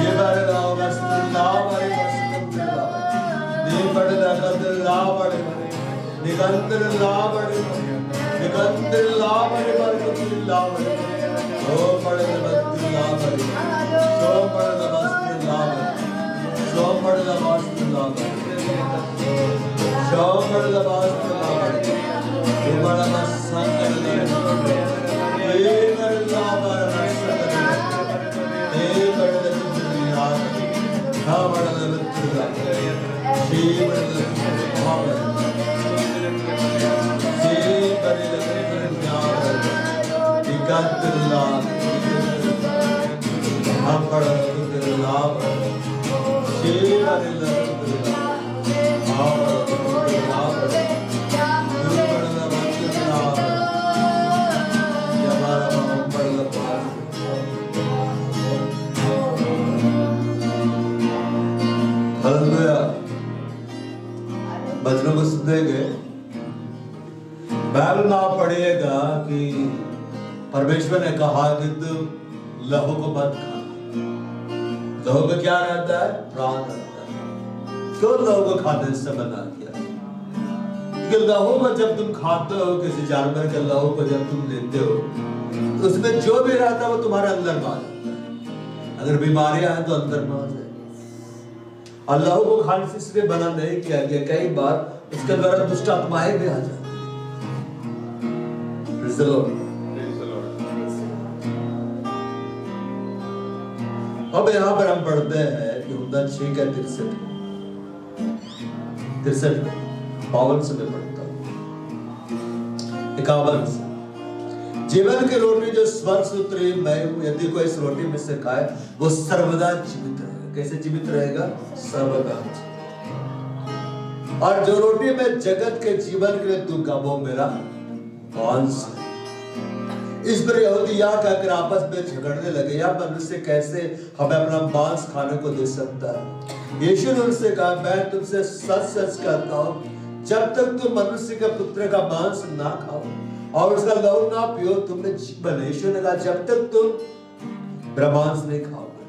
ये बारे लाओ रस्ते लाओ बारे बस लाओ, ये बड़े लागत लाओ बड़े निगंतर लाओ बड़े निगंतर लाओ बड़े बड़े लाओ बड़े, ओ बड़े बस लाओ बड़े, सो बड़े बस लाओ बड़े, सो बड़े बस लाओ बड़े, सो बड़े बस लाओ बड़े, ये बड़ा बस संग ले, ये बड़े लाओ बड़े ये बड़े दुनिया, हाँ बड़ा दुनिया, ये बड़े दुनिया, ये बड़े दुनिया, निकंतला, हम बड़ा दुनिया, ये बड़े दुनिया, हाँ बड़ा दुनिया, ये बड़ा दुनिया, ये हमारा बड़ा पास। हालेलुया, वचनों को सुनेंगे, बाइबल में आप पढ़िएगा कि परमेश्वर ने कहा कि तुम लहू को मत खाना। लहू को क्या रहता है? प्राण रहता है। क्यों लहू को खाने से मना किया? क्योंकि लहू को जब तुम खाते हो, किसी जानवर के लहू को जब तुम लेते हो, तो उसमें जो भी रहता है वो तुम्हारे अंदर में आ जाता है। अगर बीमारियां हैं तो अंदर में आ जाए। अल्लाह को खाने से इसलिए मना नहीं किया गया, कई बार उसके द्वारा दुष्ट आत्माएं भी आ जाती। अब यहाँ पर हम पढ़ते हैं यूहन्ना 6 का 63 52 से मैं पढ़ता हूँ 51 से। जीवन की रोटी जो स्वर्ग से उतरी मैं हूँ, यदि कोई इस रोटी में से खाए वो सर्वदा जीवित रहेगा। कैसे जीवित रहेगा? सर्वदा। और जो रोटी मैं जगत के जीवन के लिए दूंगा वो मेरा मांस है। इस पर यहूदी कहकर आपस में झगड़ने लगे, या मनुष्य कैसे हमें अपना मांस खाने को दे सकता है? यीशु ने उनसे कहा, मैं तुमसे सच सच कहता हूँ, जब तक तुम मनुष्य के पुत्र का मांस ना खाओ और उसका लहू ना पियो, तुम्हें जीवन नहीं। यीशु ने कहा, जब तक तुम मेरा मांस नहीं खाओगे,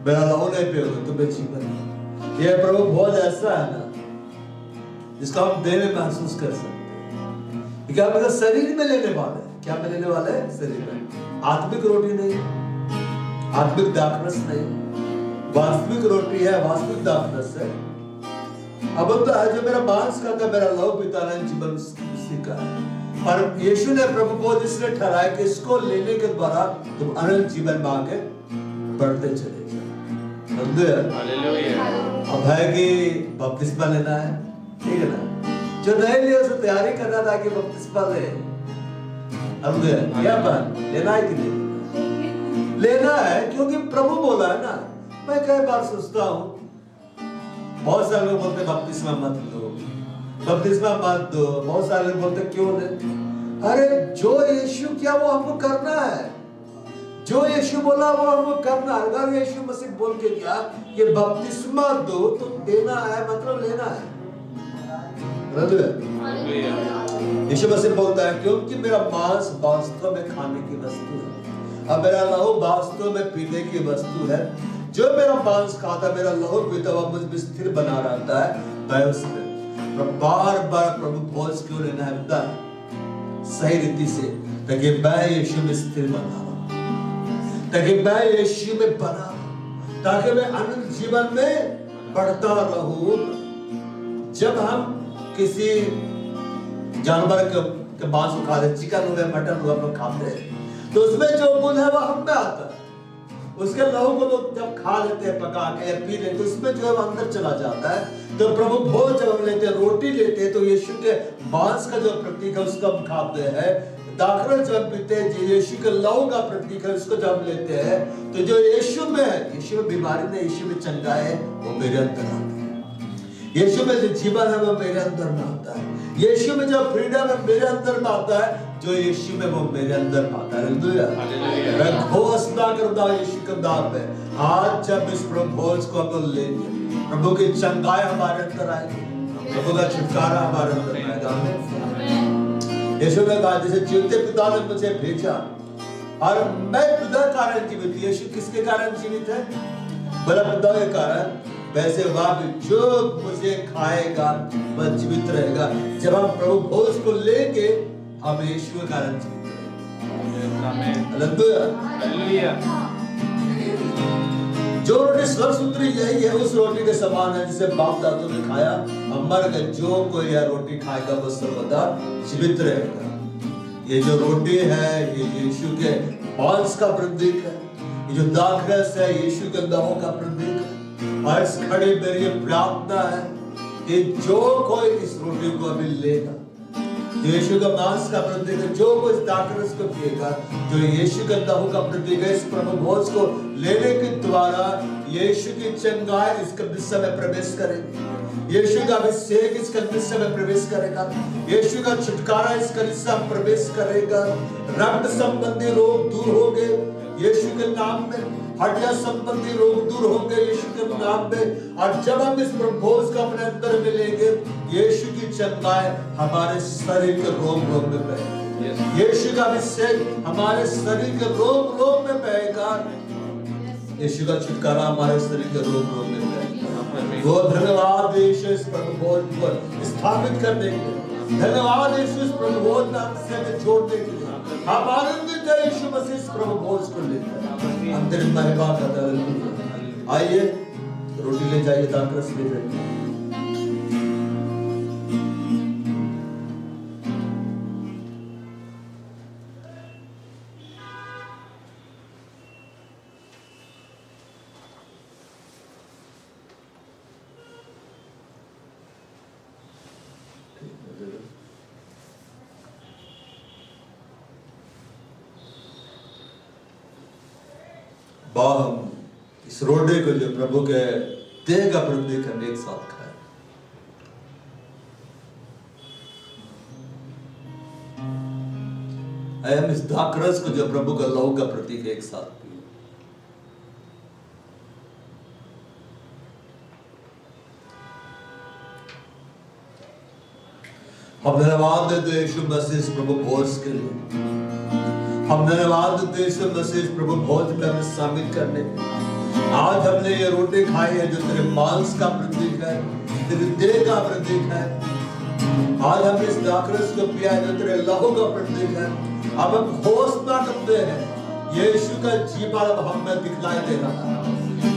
मेरा लहू नहीं पियोगे, तुम्हें जीवन नहीं। यह प्रभु भोज ऐसा है ना जिसको हम देह में महसूस कर सकते हैं। क्या मतलब शरीर में लेने वाले? क्या में लेने वाले? शरीर में। आत्मिक रोटी नहीं, आत्मिक दाखरस नहीं, वास्तविक रोटी है, वास्तविक दाखरस है। अब तो है जो मेरा मांस खाता है, मेरा लहू पीता है, जीवन उसी का है। और यीशु ने प्रभु बोध इसलिए ठहराया कि इसको लेने के द्वारा तुम अनंत जीवन में आगे बढ़ते चले जाओ। हालेलुया। अब है कि बपतिस्मा लेना है, ठीक है ना? जो नहीं लिया उसे तैयारी करना था कि बपतिस्मा ले। क्या बात? लेना है कि नहीं? लेना है, क्योंकि प्रभु बोला है ना। मैं कई बार सोचता हूँ, बहुत सारे लोग बोलते बपतिस्मा मत लो, बपतिस्मा मत दो। बहुत सारे लोग बोलते क्यों ले? अरे जो यीशु क्या वो हमको करना है, जो यीशु बोला वो हमको करना है। अगर यीशु मसीह बोल के गया ये बपतिस्मा दो तो देना है, मतलब लेना है। यीशु मसीह बोलता है क्योंकि मेरा मांस वास्तव में खाने की वस्तु है और मेरा लहू वास्तव में पीने की वस्तु है। जो मेरा मांस खाता, मेरा लहू पीता हुआ मुझ में स्थिर बना रहता है, मैं उसमें। बार बार प्रभु भोज क्यों लेना है? सही रीति से, ताकि मैं यीशु में स्थिर बना, ताकि मैं यीशु में बना, ताकि मैं अनंत जीवन में बढ़ता रहूं। जब हम किसी जानवर के मांस को खाते, चिकन हुआ, मटन हुआ, हम खाते हैं, तो उसमें जो गुण है वो हम में आता है। उसके लहू को तो जब खा लेते हैं, पका के या पी लेते, उसमें जो है वो अंदर चला जाता है। तो प्रभु भोज जब हम लेते हैं, रोटी लेते हैं, तो यीशु के मांस का जो प्रतीक है उसको हम खाते हैं। दाखरस जब पीते हैं, जो यीशु के लहू का प्रतीक है, उसको जब लेते हैं, तो जो यीशु में है, यीशु में बीमारी नहीं, यीशु में चंगा है, वो मेरे अंदर आता है। यीशु में जो जीवन है वो मेरे अंदर में आता है। यीशु में जो फ्रीडम है मेरे अंदर में आता है। जो यीशु में वो मेरे अंदर में आता है। हालेलुया। मैं घोषणा करता हूं यीशु के नाम में, आज जब इस प्रभोज को हम लोग लेंगे, प्रभु की चंगाई हमारे अंदर आएगी, प्रभु का छुटकारा हमारे अंदर आएगा। यीशु ने कहा, जैसे जीवते पिता ने मुझे भेजा और मैं पिता के कारण जीवित। यीशु किसके कारण जीवित है? बड़ा पिता के कारण। वैसे वह भी जो मुझे खाएगा वह जीवित रहेगा। जब हम प्रभु भोज को लेंगे, हम यीशु के कारण जीवित रहेंगे। हालेलुया। जो रोटी स्वर्गसूत्री यही है, उस रोटी के समान है जिसे बाप दादों ने खाया और मर गए। जो कोई यह रोटी खाएगा वो सर्वदा जीवित रहेगा। ये जो रोटी है, ये यीशु के मांस का प्रतीक है। ये जो दाखरस है, यीशु के लहू का प्रतीक है। और इस खड़े मेरी ये प्रार्थना है कि जो कोई इस रोटी को अभी लेगा, जो यीशु का मांस का प्रतीक है, जो कोई इस दाखरस को पिएगा, जो यीशु के लहू का प्रतीक है, इस प्रभु भोज को लेने के द्वारा यीशु की चंगाई इसके विषय में प्रवेश करेगी। यीशु का अभिषेक इसके विषय में प्रवेश करेगा। यीशु का छुटकारा इसके विषय में प्रवेश करेगा। रक्त संबंधी रोग दूर होंगे यीशु के नाम में। हड्डियां संबंधी रोग दूर होंगे यीशु के नाम में। और जब हम इस प्रभोज को अपने अंदर में लेंगे, यीशु की चंगाई हमारे शरीर के रोग रोग में बहेगी। यीशु का अभिषेक हमारे शरीर के रोग रोग में बहेगा। यीशु का छुटकारा हमारे शरीर के रोग रोग में बहेगा। वो धन्यवाद यीशु इस प्रभोज को स्थापित करने के लिए। धन्यवाद यीशु इस प्रभोज में हमसे जोड़ने के लिए। हम आनंदित है यीशु मसीह इस प्रभोज को लेकर। हम तेरी महिमा करते हैं। आइए रोटी ले जाइए, दाखरस ले जाइए। हम इस रोटी को जो प्रभु के देह का प्रतीक है, एक साथ खाएं। हम इस दाखरस को जो प्रभु का लहू का प्रतीक है, एक साथ पिए। हम धन्यवाद देते यीशु मसीह इस प्रभु भोज के लिए। हम धन्यवाद देते यीशु मसीह इस प्रभु भोज में हमें शामिल करने के। आज हमने ये रोटी खाई है जो तेरे मांस का प्रतीक है, तेरे देह का प्रतीक है। आज हमने इस दाखरस को पिया है जो तेरे लहू का प्रतीक है। अब हम घोषणा करते हैं यीशु का जीवन अब हमें दिखलाई दे रहा है।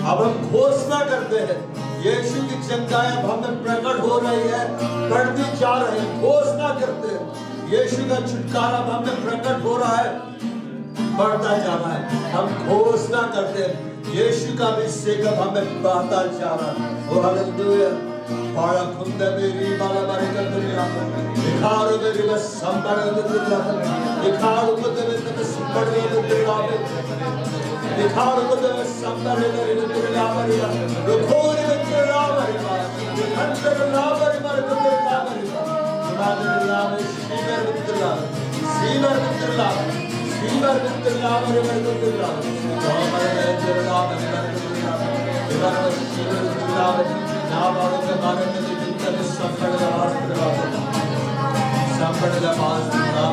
अब हम घोषणा करते हैं यीशु की चंगाई अब हमें प्रकट हो रही है, बढ़ती जा रही है। घोषणा करते हैं यीशु का छुटकारा अब हमें प्रकट हो रहा है, बढ़ता जा रहा है। हम घोषणा करते हैं यीशु का अभिषेक अब हमें बढ़ता जा रहा है। ओ हालेलुया। पाड़ा खुंदा मेरी बाला बारी का दुनिया दिखारो मेरी बस संबड़ के दुनिया दिखारो को तेरे से संबड़ के दुनिया दिखारो को तेरे संबड़ के दुनिया मरिया रुखोरी में तेरा मरिया अंतर लावर मर को तेरा मरिया तुम्हारे नाम सीवर मित्रा सीवर मित्रा सीवर मित्रा मर को तेरा हमारे तेरा मर को तेरा हमारे सीवर मित्रा ना बालों के बारे में जितना भी संपड़ का वास करवा संपड़ का वास करवा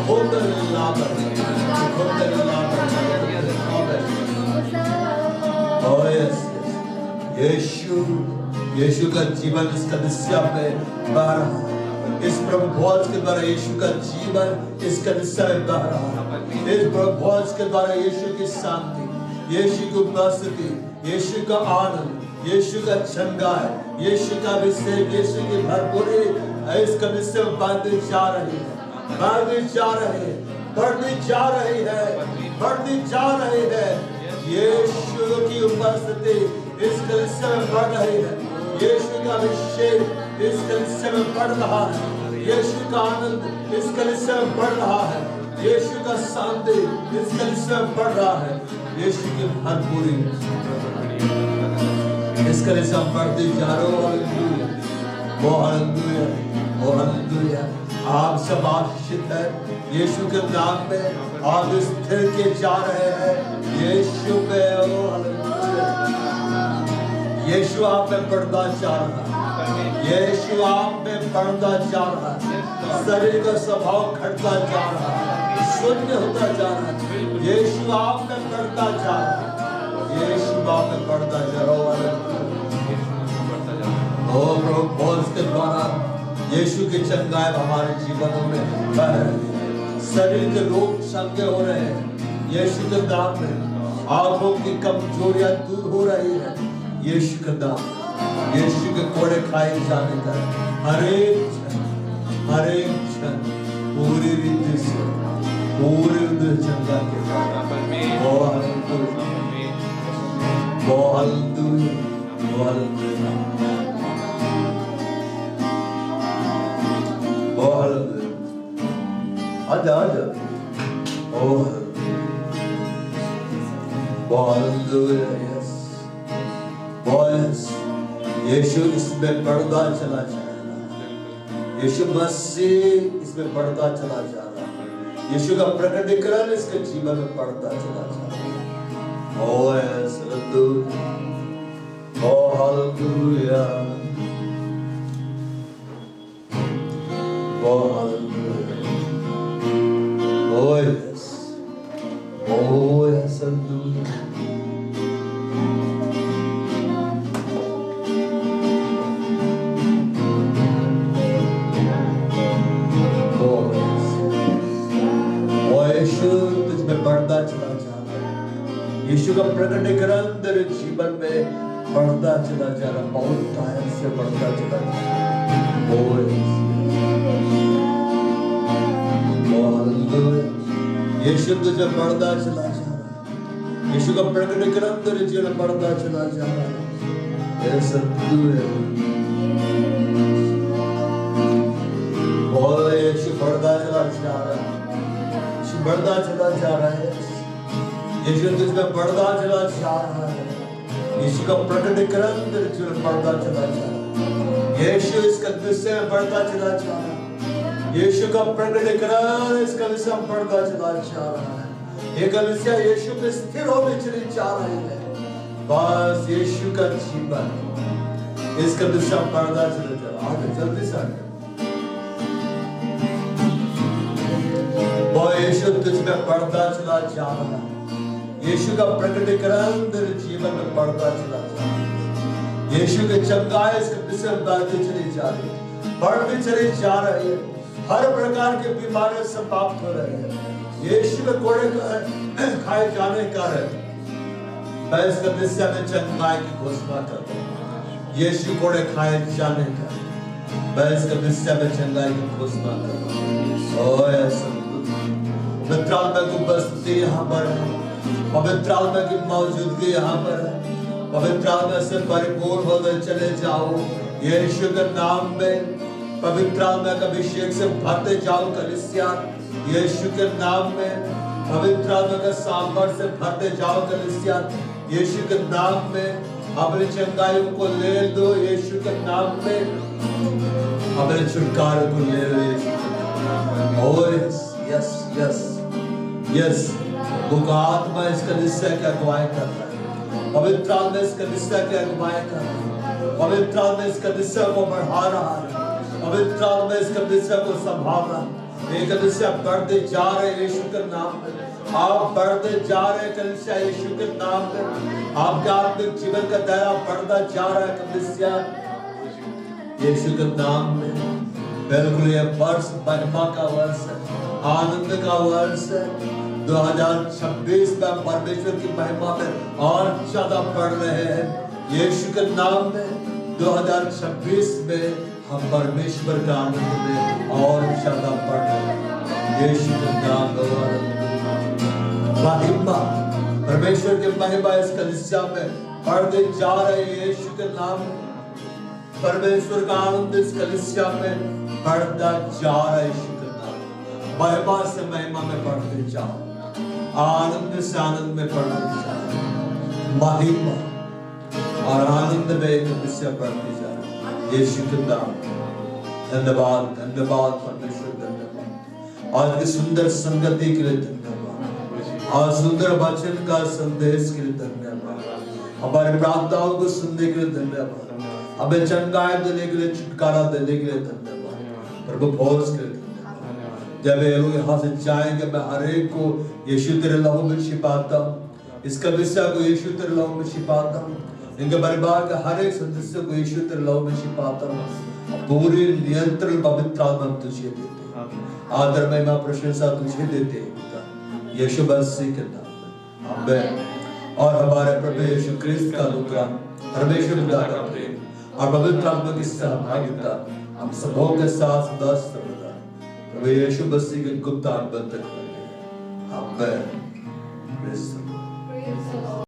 होकर लाभ होकर लाभ ओह यस यीशु यीशु का जीवन इसका दिशा में बार इस प्रभु भोज के द्वारा यीशु का जीवन इस कलीसिया में बह रहा है। इस प्रभु भोज के द्वारा यीशु की शांति, यीशु की उपस्थिति, यीशु का आनंद, यीशु का चंगाई, यीशु का अभिषेक, यीशु की भरपूरी इस कलीसिया में बढ़ती जा रही है, बढ़ती जा रही है, बढ़ती जा रही है, बढ़ती जा रही है। यीशु की उपस्थिति इस कलीसिया में बढ़ रही है, यीशु का अभिषेक इस कलीसिया में बढ़ रहा है, यीशु का आनंद इस कलीसिया में बढ़ रहा है, यीशु का शांति इस कलीसिया में बढ़ रहा है, यीशु की भरपूरी इस कलीसिया में बढ़ती जा रही है। वो हालेलुया, वो हालेलुया। आप सब आशीषित है यीशु के नाम में, आप स्थिर के जा रहे हैं यीशु पे। ओ हालेलुया, यीशु आप में बढ़ता जा रहा है, यीशु आप में बढ़ता जा रहा है, शरीर का स्वभाव घटता जा रहा है, शून्य होता जा रहा है, यीशु आप में बढ़ता जा रहा है, यीशु आप में बढ़ता जा रहा है। ओ प्रभु भोज के द्वारा यीशु की चंगाई हमारे जीवनों में बह रही है, शरीर के रोग चंगे हो रहे हैं यीशु के नाम में, आंखों की कमजोरियां दूर हो रही है यीशु के नाम, यीशु के कोड़े खाए जाने का हरेक क्षण पूरी रीति से पूरे चंगा के आजा यीशु इसमें बढ़ता चला जाएगा, यीशु मसीह इसमें बढ़ता चला जा रहा है, यीशु का प्रकटीकरण इसके जीवन में बढ़ता चला जा रहा है। Oh yes hallelujah, oh hallelujah, oh hallelujah, oh yes, oh yes hallelujah. बढ़ता चला जा रहा है, यीशु का प्रकटीकरण तेरे जीवन में बढ़ता चला जा रहा है, बहुत टाइम से बढ़ता चला जा रहा है। यीशु तुझे बढ़ता चला जा रहा है, यीशु का प्रकटीकरण तेरे जीवन में बढ़ता चला जा रहा है। ऐसा तू है, यीशु बढ़ता चला जा रहा है, बढ़ता चला जा रहा है, यीशु तुझमें बढ़ता चला जा रहा है, यीशु का प्रकटीकरण तेरे जीवन में बढ़ता चला जा रहा है, यीशु इस कलीसिया में बढ़ता चला जा रहा है, यीशु का प्रकटीकरण इस कलीसिया में बढ़ता चला जा रहा है। ये कलीसिया यीशु में स्थिर होने चली जा रही है, बस यीशु का जीवन इस कलीसिया में बढ़ता चला जा रहा है। आगे जल्दी से आगे, वो यीशु तुझमें बढ़ता चला जा रहा है, यीशु का प्रकटीकरण तेरे जीवन में बढ़ता चला जा रहा है, यीशु के चंगाई इस कलीसिया में बढ़ती चली जा रही है, बढ़ती चली जा रही है, हर प्रकार के बीमारियों से समाप्त हो रहे हैं, यीशु के कोड़े खाए जाने का है। मैं इस कलीसिया में चंगाई की घोषणा करता हूँ, यीशु कोड़े खाए जाने का, मैं इस कलीसिया में चंगाई की घोषणा करता हूँ। ओ ऐसा पवित्र आत्मा की उपस्थिति यहाँ पर है, पवित्र आत्मा की मौजूदगी यहाँ पर है, पवित्र आत्मा से परिपूर्ण होकर चले जाओ यीशु के नाम में, पवित्र आत्मा का अभिषेक से भरते जाओ कलीसिया यीशु के नाम में, पवित्र आत्मा का सामर्थ्य से भरते जाओ कलीसिया यीशु के नाम में, अपने चंगाइयों को ले दो यीशु के नाम में, अपने छुटकारे को ले लो यीशु के नाम में। यस यस यस, वो आत्मा इस कलीसिया की अगुवाई कर रहा है, पवित्र आत्मा इस कलीसिया की अगुवाई कर रहा है, पवित्र आत्मा इस कलीसिया को बढ़ा रहा है, पवित्र आत्मा इस कलीसिया को संभाल रहा है। ये कलीसिया बढ़ते जा रहे यीशु के नाम में, आप बढ़ते जा रहे कलीसिया यीशु के नाम में, आपके आत्मिक जीवन का दायरा बढ़ता जा रहा है कलीसिया यीशु के नाम में। बिल्कुल ये वर्ष महिमा का वर्ष है, आनंद का वर्ष है। 2026 में परमेश्वर की महिमा में और ज्यादा बढ़ रहे हैं यीशु के नाम में। 2026 में हम परमेश्वर के आनंद में और ज्यादा बढ़ रहे हैं यीशु के नाम में। महिमा, परमेश्वर की महिमा इस कलीसिया में बढ़ते जा रहे हैं यीशु के नाम में। परमेश्वर का आनंद इस कलीसिया में बढ़ता जा रहा है यीशु के नाम में। महिमा से महिमा में बढ़ते जाओ, आनंद से आनंद में बढ़ते जाओ। महिमा और आनंद में एक कलीसिया बढ़ती जा रही है यीशु के नाम में। धन्यवाद, धन्यवाद परमेश्वर, धन्यवाद और की सुंदर संगति के लिए धन्यवाद और सुंदर वचन का संदेश के लिए धन्यवाद। हमारे प्रार्थनाओं को सुनने के लिए धन्यवाद, हमें चंगाई देने के लिए, छुटकारा देने के लिए धन्यवाद। प्रभु भोज के लिए धन्यवाद। जब ये लोग यहाँ से जाएंगे मैं हर एक को यीशु तेरे लहू में छिपाता हूँ, इस कलीसिया को यीशु तेरे लहू में छिपाता हूँ, इनके परिवार के हर एक सदस्य को यीशु तेरे लहू में छिपाता हूँ। पूरी नियंत्रण पवित्र आत्मा तुझे देते हैं, आदर महिमा प्रशंसा तुझे देते हैं यीशु मसीह के नाम में, आमीन। और हमारे प्रभु यीशु क्रिस्त का अनुग्रह, परमेश्वर पिता का प्रेम और पवित्र आत्मा की सहभागिता हम सबों के साथ सदा सर्वदा प्रभु यीशु मसीह के गुप्त आत्मा तक बने, आमीन।